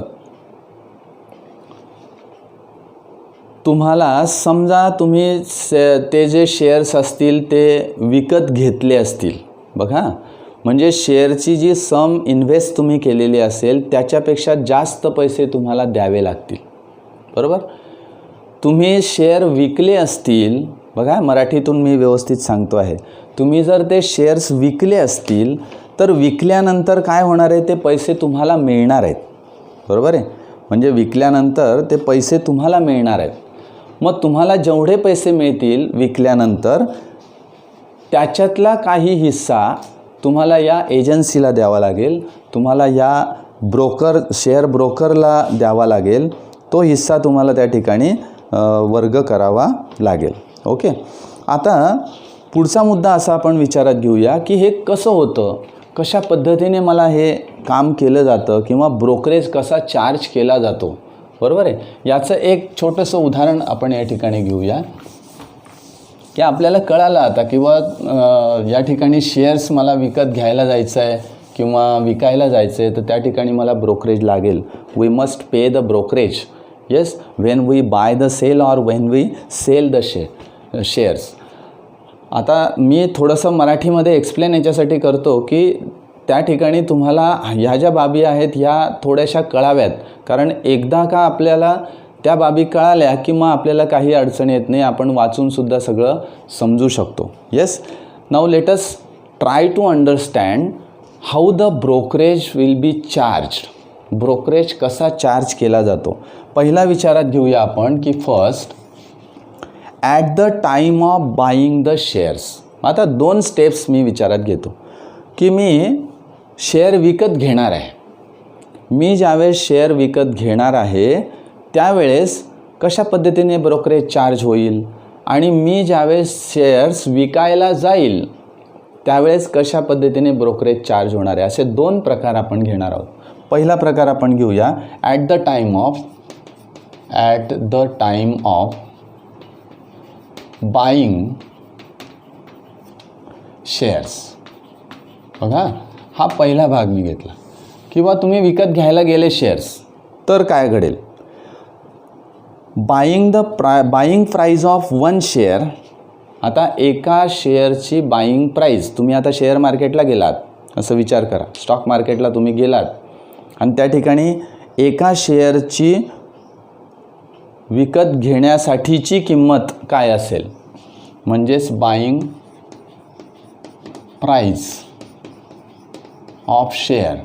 तुम्हाला समजा तुम्ही ते जे शेअर्स असतील ते विकत घेतले असतील. बघा, म्हणजे शेअरची जी सम इन्व्हेस्ट तुम्ही केलेली असेल त्याच्यापेक्षा जास्त पैसे तुम्हाला द्यावे लागतील. बरोबर. तुम्ही शेअर विकले असतील, बघा मराठीतून मी व्यवस्थित सांगतो आहे, तुम्ही जर ते शेअर्स विकले असतील तर विकल्यानंतर काय होणार आहे, ते पैसे तुम्हाला मिळणार आहेत. बरोबर आहे. म्हणजे विकल्यानंतर ते पैसे तुम्हाला मिळणार आहेत. मग तुम्हाला जेवढे पैसे मिळतील विकल्यानंतर त्याच्यातला काही हिस्सा तुम्हाला या एजन्सीला द्यावा लागेल, तुम्हाला या शेअर ब्रोकरला द्यावा लागेल. तो हिस्सा तुम्हाला त्या ठिकाणी वर्ग करावा लागेल. ओके. आता पुढचा मुद्दा असा आपण विचारात घेऊया की हे कसं होतं, कशा पद्धतीने मला हे काम केलं जातं किंवा ब्रोकरेज कसा चार्ज केला जातो. बरोबर आहे. याचं एक छोटंसं उदाहरण आपण या ठिकाणी घेऊया की आपल्याला कळालं आता किंवा या ठिकाणी शेअर्स मला विकत घ्यायला जायचं आहे किंवा विकायला जायचं आहे तर त्या ठिकाणी मला ब्रोकरेज लागेल. We must pay the brokerage. Yes, when we buy the sell or when we sell the shares. आता मी थोडंसं मराठीमध्ये एक्सप्लेन याच्यासाठी करतो की त्या ठिकाणी तुम्हाला ह्या ज्या बाबी आहेत ह्या थोड्याशा कळाव्यात. कारण एकदा का आपल्याला त्या बाबी कळाल्या की मग आपल्याला काही अडचण येत नाही, आपण वाचूनसुद्धा सगळं समजू शकतो. Yes. Now let us try to understand how the brokerage will be charged. Brokerage कसा चार्ज केला जातो. पहिला विचारात घेऊया आपण की first, at the time of buying the shares. आता 2 स्टेप्स मी विचारात घेतो की मी शेअर विकत घेणार आहे. मी ज्यावेळेस शेअर विकत घेणार आहे त्यावेळेस कशा पद्धतीने ब्रोकरेज चार्ज होईल आणि मी ज्यावेळेस शेअर्स विकायला जाईल त्यावेळेस कशा पद्धतीने ब्रोकरेज चार्ज होणार आहे, असे दोन प्रकार आपण घेणार आहोत. पहिला प्रकार आपण घेऊया at the time of buying shares. बघा, हा पहिला भाग मी घेतला. किंवा तुम्ही विकत घ्यायला गेले शेअर्स तर काय घडेल, buying price of one share. आता एका शेअरची बाईंग प्राईस, तुम्ही आता शेअर मार्केटला गेलात असं विचार करा, स्टॉक मार्केटला तुम्ही गेलात आणि त्या ठिकाणी एका शेअरची विकत घेण्यासाठीची किंमत काय असेल, म्हणजेच buying price of share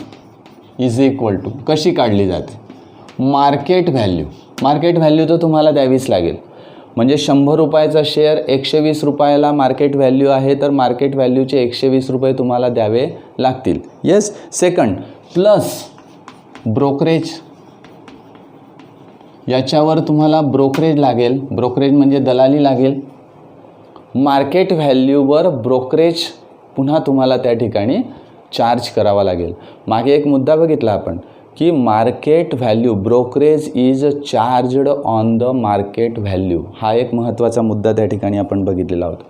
is equal to कशी काढली जाते, मार्केट व्हॅल्यू. मार्केट व्हॅल्यू तर तुम्हाला द्यावीच लागेल. म्हणजे 100 रुपयाचा शेअर 120 रुपयाला मार्केट व्हॅल्यू आहे, तर मार्केट व्हॅल्यूचे 120 रुपये तुम्हाला द्यावे लागतील. येस. Second, plus brokerage. याच्यावर तुम्हाला ब्रोकरेज लागेल. ब्रोकरेज म्हणजे दलाली लागेल. मार्केट व्हॅल्यूवर ब्रोकरेज पुन्हा तुम्हाला त्या ठिकाणी चार्ज करावा लागेल. मागे एक मुद्दा बघितला आपण की market value, brokerage is charged on the market value. हा एक महत्त्वाचा मुद्दा त्या ठिकाणी आपण बघितलेला होता.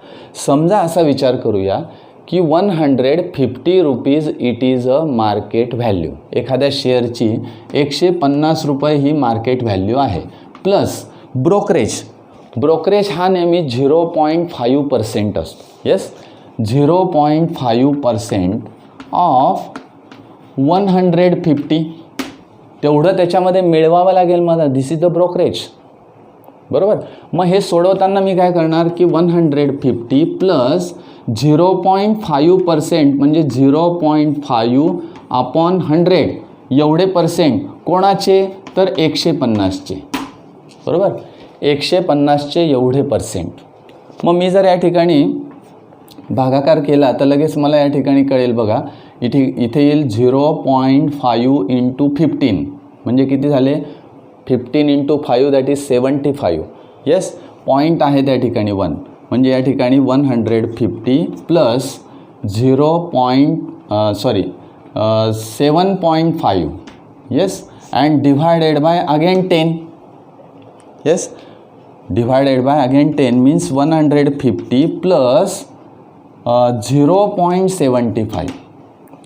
समजा असा विचार करूया की 150 rupees it is a market value. एखाद्या शेअरची 150 रुपये ही मार्केट व्हॅल्यू आहे. Plus brokerage. ब्रोकरेज हा नेहमी 0.5% असतो. Yes, 0.5% of 150. तेवढं त्याच्यामध्ये मिळवावं लागेल मला. दिस इज द ब्रोकरेज. बरोबर. मग हे सोडवताना मी काय करणार की 150 प्लस 0.5% म्हणजे 0.5 अपॉन 100 एवढे पर्सेंट कोणाचे, तर 150चे. बरोबर, 150चे एवढे पर्सेंट. मग मी जर या ठिकाणी भागाकार केला तर लगेच मला या ठिकाणी कळेल. बघा, इथे येईल 0.5 इंटू 15 म्हणजे किती झाले, 15 into 5 that is 75. Yes, point आहे त्या ठिकाणी 1 म्हणजे या ठिकाणी 150 plus 7.5. Yes, and divided bye again 10. Yes, divided by again 10 means 150 plus 0.75.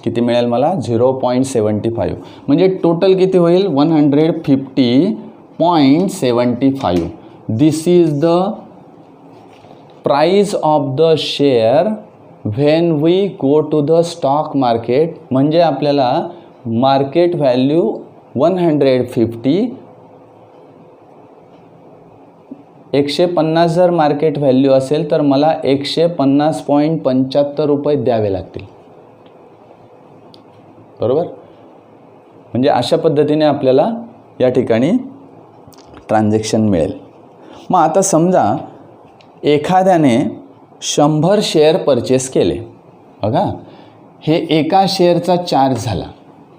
किती मिळेल मला, 0.75. म्हणजे टोटल किती होईल, 150.75. This is the price of the share when we go to the stock market. म्हणजे आपल्याला मार्केट व्हॅल्यू 150, 150 जर मार्केट व्हॅल्यू असेल तर मला 150.75 रुपये द्यावे लागतील. बरोबर. म्हणजे अशा पद्धतीने आपल्याला या ठिकाणी ट्रान्झॅक्शन मिळेल. मग आता समजा एखाद्याने 100 शेअर परचेस केले. बघा, हे एका शेअरचा चार्ज झाला.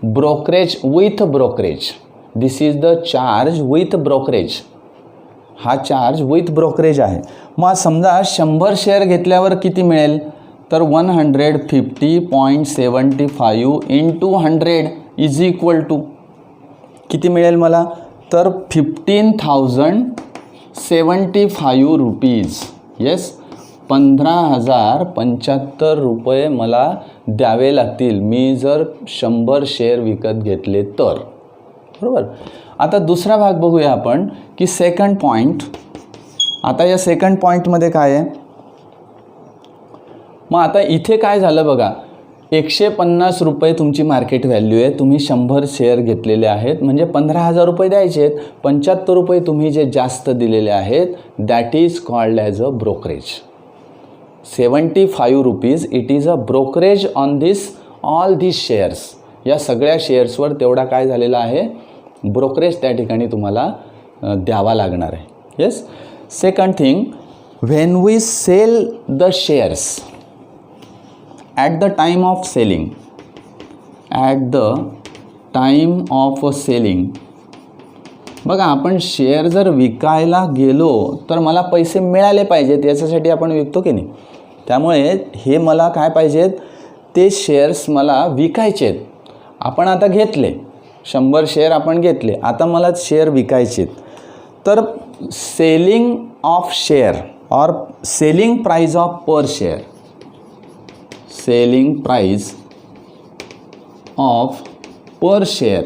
Brokerage with brokerage. This is the charge with brokerage. हा चार्ज विथ ब्रोकरेज आहे. मग समजा 100 शेअर घेतल्यावर किती मिळेल, तर 150.75 इंटू 100 इज इक्वल टू किती मिळेल मला, तर 15,075 रुपीज. येस, 15,075 रुपये मला द्यावे लागतील मी जर 100 शेअर विकत घेतले तर. बरोबर. आता दुसरा भाग बघूया आपण की सेकंड पॉईंट. आता या सेकंड पॉईंटमध्ये काय आहे, मग आता इथे काय झालं बघा, 150 रुपये तुमची मार्केट व्हॅल्यू आहे. तुम्ही 100 शेअर घेतलेले आहेत म्हणजे 15,000 रुपये द्यायचे आहेत. 75 रुपये तुम्ही जे जास्त दिलेले आहेत that is called as a brokerage. 75 rupees it is a brokerage on this all this shares. या सगळ्या शेअर्सवर तेवढा काय झालेला आहे, ब्रोकरेज त्या ठिकाणी तुम्हाला द्यावा लागणार आहे. Yes. Second thing, when we sell the shares at the time of selling, at the time of selling बघा, आपण शेअर जर विकायला गेलो तर मला पैसे मिळाले पाहिजेत, याच्यासाठी आपण विकतो की नाही. त्यामुळे हे मला काय पाहिजेत, ते शेअर्स मला विकायचे आहेत. आपण आता घेतले 100 शेअर आपण घेतले, आता मला शेअर विकायचे आहेत. तर selling of share or selling price of per share, selling price of per share,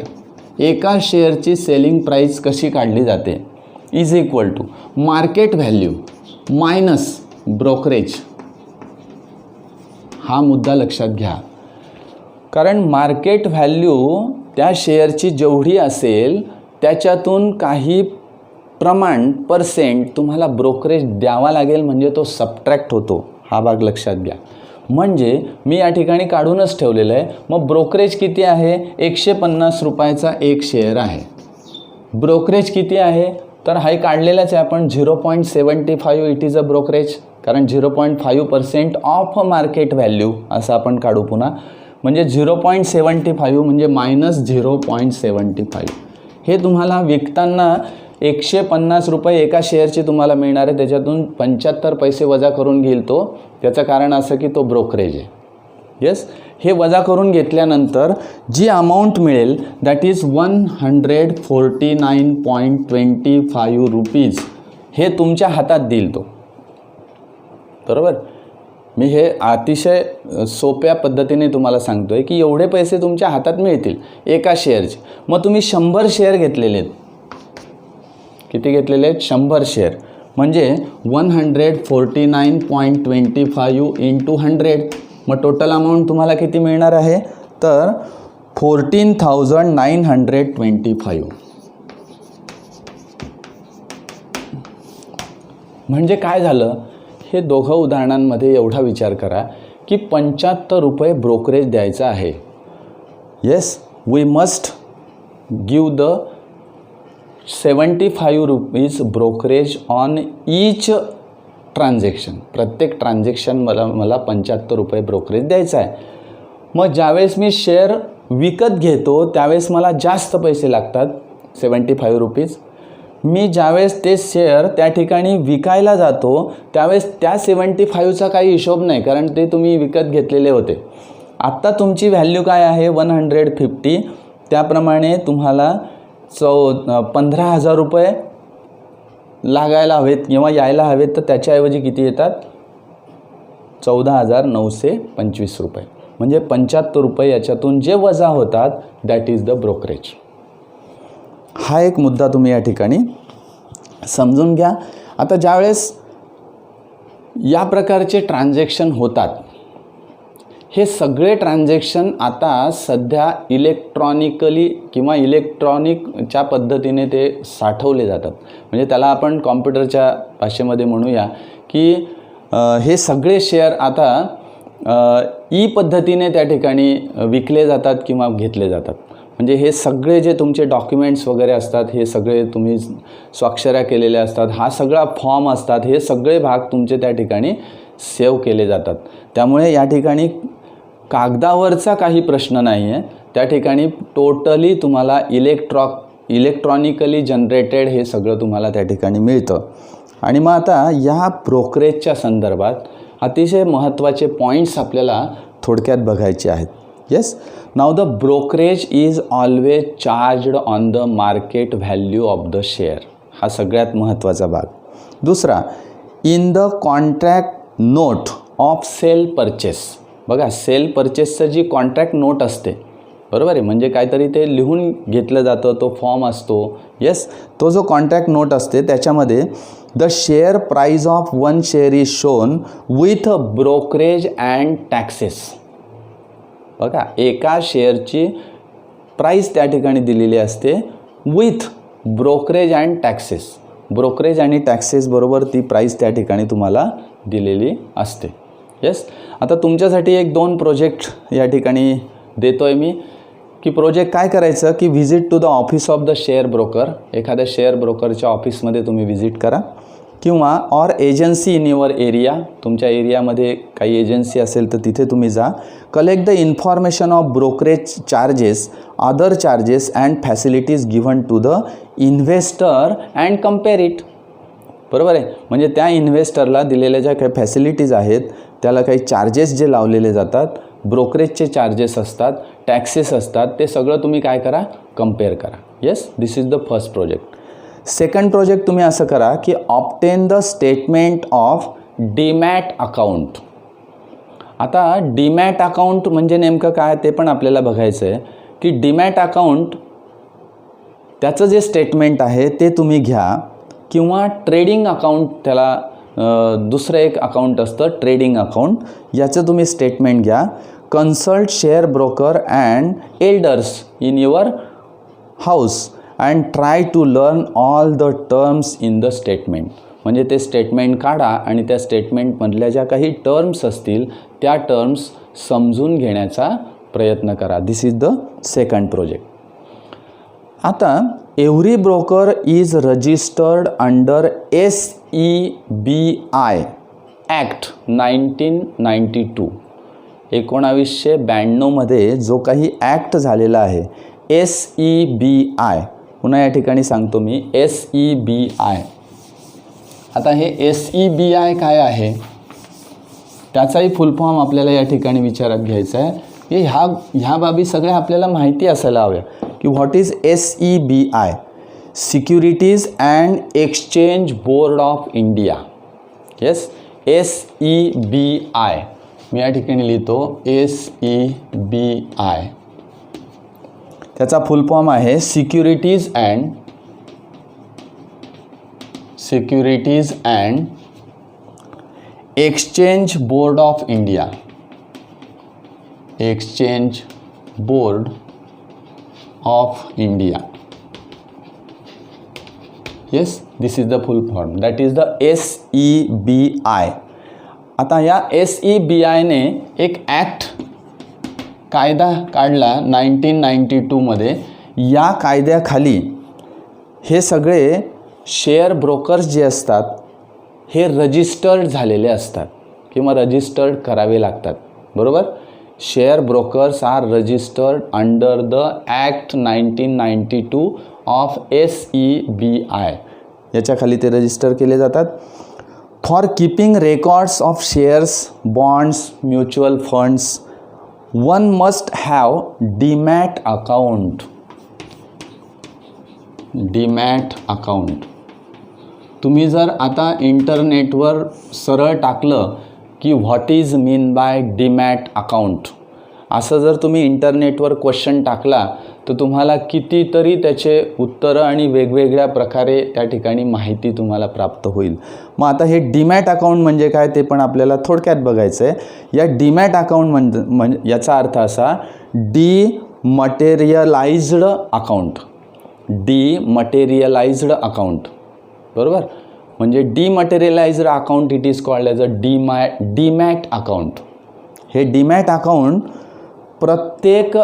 एका शेअरची सेलिंग प्राइस कशी काढली जाते, is equal to market value minus brokerage. हा मुद्दा लक्षात घ्या, कारण मार्केट व्हॅल्यू त्या शेअरची जेवढी असेल त्याच्यातून काही प्रमाण पर्सेंट तुम्हाला ब्रोकरेज द्यावा लागेल, म्हणजे तो सबट्रॅक्ट होतो. हा भाग लक्षात घ्या. म्हणजे मी या ठिकाणी काढूनच ठेवलेलं आहे. मग ब्रोकरेज किती आहे, 150 रुपयाचा एक शेअर आहे. ब्रोकरेज किती आहे, तर हाही काढलेलाच आहे आपण, 0.75 इट इज अ ब्रोकरेज, कारण 0.5% ऑफ मार्केट व्हॅल्यू असं आपण काढू पुन्हा. म्हणजे 0.75 म्हणजे मायनस 0.75. हे तुम्हाला विकताना 150 रुपये एका शेअरची तुम्हाला मिळणार आहे, त्याच्यातून 75 पैसे वजा करून घेईल तो. त्याचं कारण असं की तो ब्रोकरेज आहे. येस, हे वजा करून घेतल्यानंतर जी अमाऊंट मिळेल दॅट इज 149.25 रुपीज, हे तुमच्या हातात देईल तो. बरोबर, मी हे अतिशय सोप्या पद्धतीने तुम्हाला सांगतो आहे की एवढे पैसे तुमच्या हातात मिळतील एका शेअरचे. मग तुम्ही 100 शेअर घेतलेले आहेत. किती घेतलेले आहेत, 100 शेअर, म्हणजे 149.25 इंटू 100. मग टोटल अमाऊंट तुम्हाला किती मिळणार आहे, तर 14,925. म्हणजे काय झालं, हे दोघं उदाहरणांमध्ये एवढा विचार करा की 75 रुपये ब्रोकरेज द्यायचं आहे. Yes, we must give the 75 rupees brokerage on each transaction. प्रत्येक ट्रान्झॅक्शन मला 75 रुपये ब्रोकरेज द्यायचं आहे. मग ज्यावेळेस मी शेअर विकत घेतो त्यावेळेस मला जास्त पैसे लागतात, 75 रुपीज. मी ज्यावेळेस ते शेअर त्या ठिकाणी विकायला जातो त्यावेळेस त्या 75चा काही हिशोब नाही, कारण ते तुम्ही विकत घेतलेले होते. आत्ता तुमची व्हॅल्यू काय आहे, 150. त्याप्रमाणे तुम्हाला 15,000 रुपये लागायला हवेत किंवा यायला हवेत, तर त्याच्याऐवजी किती येतात, 14,925 रुपये. म्हणजे 75 रुपये याच्यातून जे वजा होतात दॅट इज द ब्रोकरेज. हा एक मुद्दा तुम्ही या ठिकाणी समजून घ्या. आता ज्यावेळेस या प्रकारचे ट्रान्झॅक्शन होतात, हे सगळे ट्रान्झॅक्शन आता सध्या इलेक्ट्रॉनिकली किंवा इलेक्ट्रॉनिकच्या पद्धतीने ते साठवले जातात. म्हणजे त्याला आपण कॉम्प्युटरच्या भाषेमध्ये म्हणूया की हे सगळे शेअर आता ई पद्धतीने त्या ठिकाणी विकले जातात किंवा घेतले जातात. म्हणजे हे सगळे जे तुमचे डॉक्युमेंट्स वगैरे असतात, हे सगळे तुम्ही स्वाक्षऱ्या केलेल्या असतात, हा सगळा फॉर्म असतात, हे सगळे भाग तुमचे त्या ठिकाणी सेव्ह केले जातात. त्यामुळे या ठिकाणी कागदावरचा काही प्रश्न नाही आहे, त्या ठिकाणी टोटली तुम्हाला इलेक्ट्रॉनिकली जनरेटेड हे सगळं तुम्हाला त्या ठिकाणी मिळतं. आणि मग आता या ब्रोकरेजच्या संदर्भात अतिशय महत्त्वाचे पॉईंट्स आपल्याला थोडक्यात बघायचे आहेत. Yes, now the brokerage is always charged on the market value of the share. हा सगळ्यात महत्त्वाचा भाग. दुसरा, in the contract note of sale purchase. बघा, सेल परचेसचं जी कॉन्ट्रॅक्ट नोट असते, बरोबर आहे, म्हणजे काहीतरी ते लिहून घेतलं जातं, तो फॉर्म असतो. येस, तो जो कॉन्ट्रॅक्ट नोट असते त्याच्यामध्ये the share price of one share is shown with brokerage and taxes. बघा, एका शेअरची प्राईस त्या ठिकाणी दिलेली असते with brokerage and taxes. Brokerage आणि टॅक्सेस बरोबर ती प्राईस त्या ठिकाणी तुम्हाला दिलेली असते. येस, आता तुमच्यासाठी एक 2 प्रोजेक्ट या ठिकाणी देतो आहे मी, की प्रोजेक्ट काय करायचं की visit to the office of the share broker. एखाद्या शेअर ब्रोकरच्या ऑफिसमध्ये तुम्ही व्हिजिट करा किंवा or agency in your area, तुमच्या एरियामध्ये काही एजन्सी असेल तर तिथे तुम्ही जा. Collect the information of brokerage charges, other charges and facilities given to the investor and compare it. बरोबर आहे. म्हणजे त्या इन्व्हेस्टरला दिलेल्या ज्या काही फॅसिलिटीज आहेत, त्याला काही चार्जेस जे लावलेले जातात, ब्रोकरेजचे चार्जेस असतात, टॅक्सेस असतात, ते सगळं तुम्ही काय करा, कम्पेअर करा. Yes, this is the first project. Second project तुम्ही असं करा की obtain the statement of demat account. आता डीमॅट अकाउंट म्हणजे नेमकं काय ते पण आपल्याला बघायचं आहे की डीमॅट अकाउंट त्याचं जे स्टेटमेंट आहे ते तुम्ही घ्या, किंवा ट्रेडिंग अकाउंट, त्याला दुसरं एक अकाउंट असतं ट्रेडिंग अकाउंट, याचं तुम्ही स्टेटमेंट घ्या. Consult share broker and elders in your house and try to learn all the terms in the statement. म्हणजे ते स्टेटमेंट काढा आणि त्या स्टेटमेंटमधल्या ज्या काही टर्म्स असतील त्या टर्म्स समजून घेण्याचा प्रयत्न करा. दिस इज द सेकंड प्रोजेक्ट. आता every broker is registered under SEBI act 1992. 1992मध्ये जो काही ॲक्ट झालेला आहे SEBI, पुन्हा या ठिकाणी सांगतो मी SEBI. आता हे SEBI काय आहे त्याचाही फुल फॉर्म आपल्याला या ठिकाणी विचारात घ्यायचा आहे की ह्या बाबी सगळ्या आपल्याला माहिती असायला हव्या की what is SEBI, securities and exchange board of India. Yes, SEBI मी या ठिकाणी लिहितो SEBI. त्याचा फुल फॉर्म आहे securities and exchange board of India. Exchange board of India. Yes, this is the full form, that is the SEBI. आता या SEBIने एक act, कायदा काढला 1992मध्ये. या कायद्याखाली हे सगळे शेअर ब्रोकर्स जे असतात हे रजिस्टर्ड झालेले असतात किंवा रजिस्टर्ड करावे लागतात. बरोबर. Share brokers are registered under the act 1992 of SEBI. याच्याखाली ते रजिस्टर केले जातात. For keeping records of shares, bonds, mutual funds, one must have demat account. Demat account तुम्ही जर आता इंटरनेटवर सरळ टाकलं की what is mean by demat account, असं जर तुम्ही इंटरनेटवर क्वेश्चन टाकला तर तुम्हाला कितीतरी त्याचे उत्तरं आणि वेगवेगळ्या प्रकारे त्या ठिकाणी माहिती तुम्हाला प्राप्त होईल. मग आता हे डीमॅट अकाउंट म्हणजे काय ते पण आपल्याला थोडक्यात बघायचं आहे. या डीमॅट अकाउंट याचा अर्थ असा डिमटेरियलाइज्ड अकाउंट. डिमटेरियलाइज्ड अकाउंट. बरोबर. म्हणजे dematerialized account it is called as a demat account. हे डीमॅट अकाउंट प्रत्येक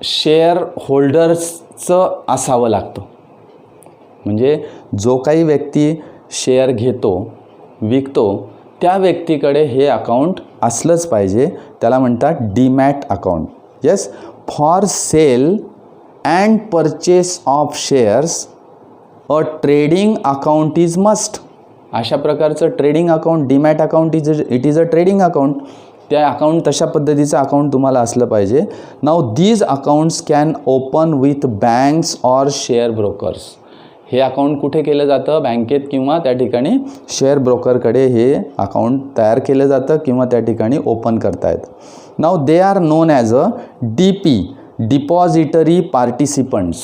शेअर होल्डर्सचं असावं लागतं. म्हणजे जो काही व्यक्ती शेअर घेतो, विकतो, त्या व्यक्तीकडे हे अकाउंट असलंच पाहिजे. त्याला म्हणतात demat account. Yes, for sale and purchase of shares a trading account is must. अशा प्रकारचं trading account, demat account it is a trading account. त्या अकाउंट तशा पद्धतीचं अकाउंट तुम्हाला असलं पाहिजे. Now these accounts can open with banks or share brokers. हे account कुठे केलं जातं? बँकेत किंवा त्या ठिकाणी शेअर ब्रोकरकडे हे अकाउंट तयार केलं जातं किंवा त्या ठिकाणी ओपन करता येतं. Now they are known as a DP, depository participants.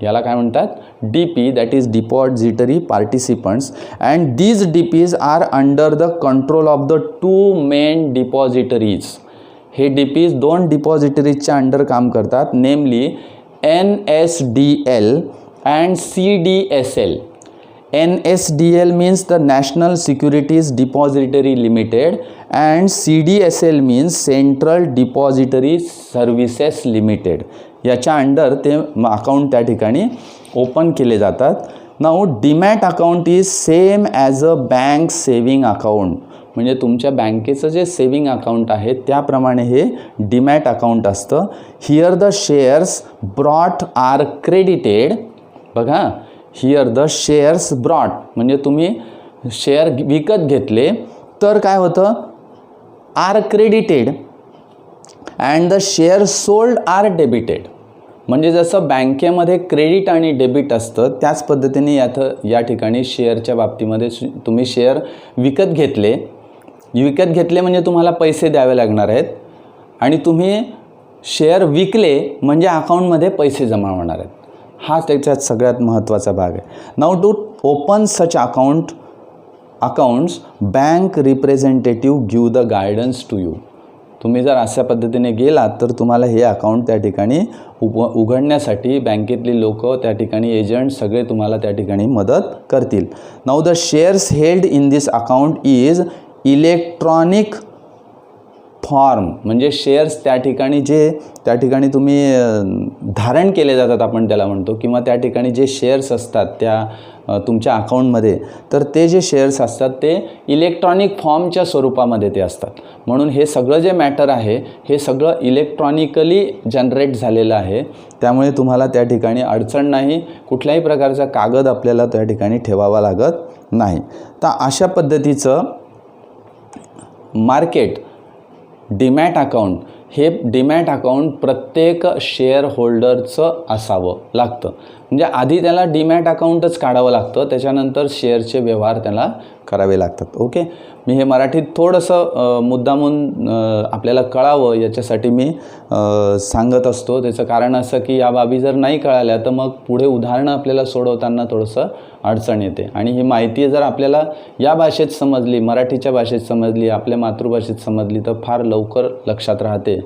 याला काय म्हणतात? DP, that is depository participants. And these DPs are under the control of the 2 main depositories. हे DPs 2 डिपॉझिटरीजच्या अंडर काम करतात, namely NSDL and CDSL. NSDL means the National Securities Depository Limited and CDSL means Central Depository Services Limited. याच्या under ते account त्या ठिकाणी open केले जातात. Now demat account is same as a bank saving account. म्हणजे तुमच्या बँकेचं जे सेविंग अकाउंट आहे त्याप्रमाणे हे डीमॅट अकाउंट असतं. Here the shares brought are credited. बघा, हिअर द शेअर्स ब्रॉट म्हणजे तुम्ही शेअर विकत घेतले तर काय होतं, are credited and the share sold are debited. म्हणजे जसं बँकेमध्ये क्रेडिट आणि डेबिट असतं त्याच पद्धतीने या ठिकाणी शेअरच्या बाबतीमध्ये तुम्ही शेअर विकत घेतले म्हणजे तुम्हाला पैसे द्यावे लागणार आहेत आणि तुम्ही शेअर विकले म्हणजे अकाउंटमध्ये पैसे जमा होणार आहेत. हा त्याच्यात सगळ्यात महत्त्वाचा भाग आहे. Now to open such accounts bank representative give the guidance to you. तुम्ही जर अशा पद्धतीने गेलात तर तुम्हाला हे अकाउंट त्या ठिकाणी उघडण्यासाठी बँकेतली लोक त्या ठिकाणी एजंट सगळे तुम्हाला त्या ठिकाणी मदत करतील. Now the shares held in this account is electronic form. म्हणजे शेअर्स त्या ठिकाणी तुम्ही धारण केले जातात आपण त्याला म्हणतो, किंवा त्या ठिकाणी जे शेअर्स असतात त्या तुमच्या अकाउंटमध्ये, तर ते जे शेअर्स असतात ते इलेक्ट्रॉनिक फॉर्मच्या स्वरूपामध्ये ते असतात. म्हणून हे सगळं जे मॅटर आहे हे सगळं इलेक्ट्रॉनिकली जनरेट झालेलं आहे. त्यामुळे तुम्हाला त्या ठिकाणी अडचण नाही, कुठल्याही प्रकारचा कागद आपल्याला त्या ठिकाणी ठेवावा लागत नाही. तर अशा पद्धतीचं मार्केट डीमॅट अकाउंट हे डीमॅट अकाउंट प्रत्येक शेअर होल्डरचं असावं लागतं. म्हणजे आधी त्याला डीमॅट अकाउंटच काढावं लागतं, त्याच्यानंतर शेअरचे व्यवहार त्याला करावे लागतात. ओके, मी हे मराठीत थोडंसं मुद्दामून आपल्याला कळावं याच्यासाठी मी सांगत असतो. त्याचं कारण असं की या बाबी जर नाही कळाल्या तर मग पुढे उदाहरणं आपल्याला सोडवताना थोडंसं अडचण येते. आणि ही माहिती जर आपल्याला या भाषेत समजली, मराठीच्या भाषेत समजली, आपल्या मातृभाषेत समजली तर फार लवकर लक्षात राहते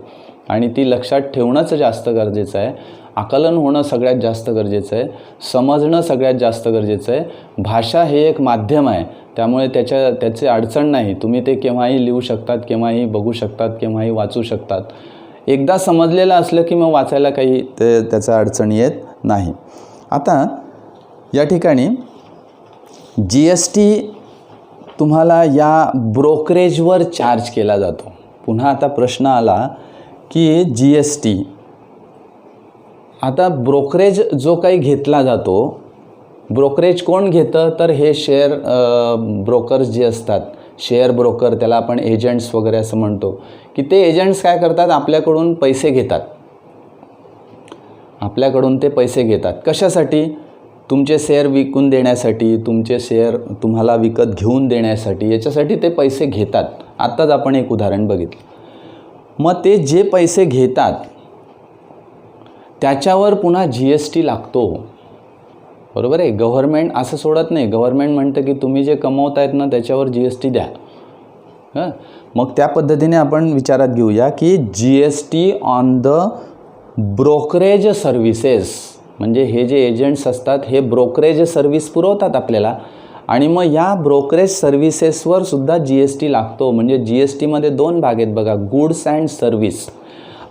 आणि ती लक्षात ठेवणंच जास्त गरजेचं आहे. आकलन होणं सगळ्यात जास्त गरजेचं आहे, समजणं सगळ्यात जास्त गरजेचं आहे. भाषा हे एक माध्यम आहे, त्यामुळे त्याचे अडचण नाही. तुम्ही ते केव्हाही लिहू शकतात, केव्हाही बघू शकतात, केव्हाही वाचू शकतात. एकदा समजलेलं असलं की मग वाचायला काही त्याचं अडचण येत नाही. आता या ठिकाणी GST तुम्हाला या ब्रोकरेजवर चार्ज केला जातो. पुन्हा आता प्रश्न आला की GST, आता ब्रोकरेज जो काही घेतला जातो, ब्रोकरेज कोण घेतं तर हे शेअर ब्रोकर्स जे असतात, शेअर ब्रोकर त्याला आपण एजंट्स वगैरे असं म्हणतो, की ते एजंट्स काय करतात, आपल्याकडून पैसे घेतात. आपल्याकडून ते पैसे घेतात कशासाठी, तुमचे शेअर विकून देण्यासाठी, तुमचे शेअर तुम्हाला विकत घेऊन देण्यासाठी, याच्यासाठी ते पैसे घेतात. आत्ताच आपण एक उदाहरण बघितलं. मग ते जे पैसे घेतात त्याच्यावर पुन्हा GST लागतो. बरोबर आहे. गव्हर्मेंट असं सोडत नाही. गव्हर्मेंट म्हणतं की तुम्ही जे कमवतायत ना त्याच्यावर GST द्या. मग त्या पद्धतीने आपण विचारात घेऊया की GST on the brokerage services, म्हणजे हे जे एजंट्स असतात हे ब्रोकरेज सर्व्हिस पुरवतात आपल्याला, आणि मग या ब्रोकरेज सर्व्हिसेसवर सुद्धा GST लागतो. म्हणजे GSTमध्ये दोन भाग आहेत बघा, गुड्स अँड सर्व्हिस.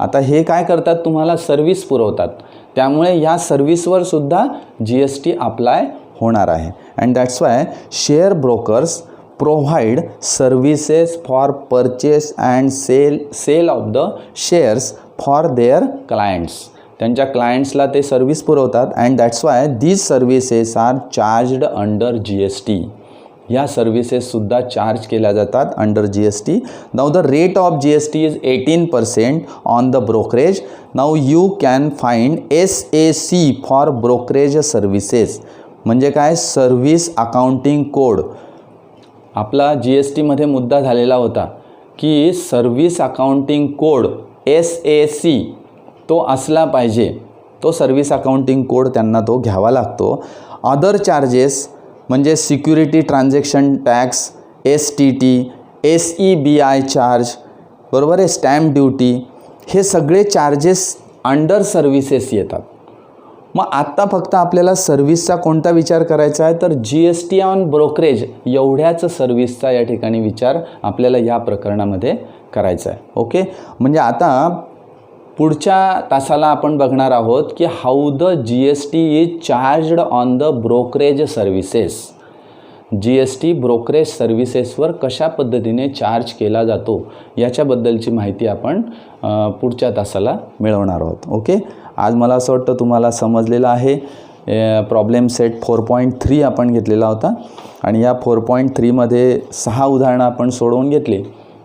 आता हे काय करतात, तुम्हाला सर्व्हिस पुरवतात, त्यामुळे या सर्व्हिसवर सुद्धा GST अप्लाय होणार आहे. And that's why share brokers provide services for purchase and sale of the shares for their clients. त्यांच्या क्लायंट्सला ते सर्व्हिस पुरवतात. And that's why these services are charged under GST. या सर्व्हिसेससुद्धा चार्ज केल्या जातात under GST. Now the rate of GST is 18% on the brokerage. Now you can find SAC for brokerage services. म्हणजे काय, सर्व्हिस अकाउंटिंग कोड. आपला GSTमध्ये मुद्दा झालेला होता की सर्व्हिस अकाउंटिंग कोड SAC तो असला पाहिजे. तो सर्व्हिस अकाउंटिंग कोड त्यांना तो घ्यावा लागतो. अदर चार्जेस म्हणजे security transaction tax, STT, SEBI charge, बरोबर आहे, स्टॅम्प ड्युटी, हे सगळे चार्जेस अंडर सर्व्हिसेस येतात. मग आत्ता फक्त आपल्याला सर्व्हिसचा कोणता विचार करायचा आहे तर GST ऑन ब्रोकरेज एवढ्याच सर्व्हिसचा या ठिकाणी विचार आपल्याला या प्रकरणामध्ये करायचा आहे. ओके, म्हणजे आता पुढच्या तासाला आपण बघणार आहोत की how the GST is charged on the brokerage services. GST brokerage सर्व्हिसेसवर कशा पद्धतीने चार्ज केला जातो याच्याबद्दलची माहिती आपण पुढच्या तासाला मिळवणार आहोत. ओके, आज मला असं वाटतं तुम्हाला समजलेलं आहे. प्रॉब्लेम सेट 4.3 आपण घेतलेला होता आणि या 4.3मध्ये 6 उदाहरणं आपण सोडवून घेतली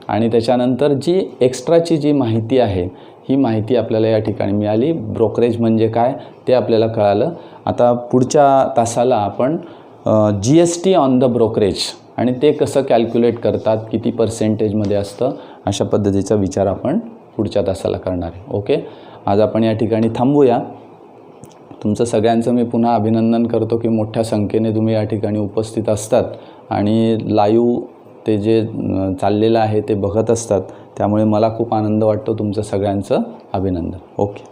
आणि त्याच्यानंतर जी एक्स्ट्राची जी माहिती आहे ही माहिती आपल्याला या ठिकाणी मिळाली. ब्रोकरेज म्हणजे काय ते आपल्याला कळालं. आता पुढच्या तासाला आपण GST ऑन द ब्रोकरेज आणि ते कसं कॅल्क्युलेट करतात, किती पर्सेंटेजमध्ये असतं, अशा पद्धतीचा विचार आपण पुढच्या तासाला करणार आहे. ओके, आज आपण या ठिकाणी थांबूया. तुमचं सगळ्यांचं मी पुन्हा अभिनंदन करतो की मोठ्या संख्येने तुम्ही या ठिकाणी उपस्थित असतात आणि लाईव्ह ते जे चाललेलं आहे ते बघत असतात. त्यामुळे मला खूप आनंद वाटतो. तुमचं सगळ्यांचं अभिनंदन. ओके.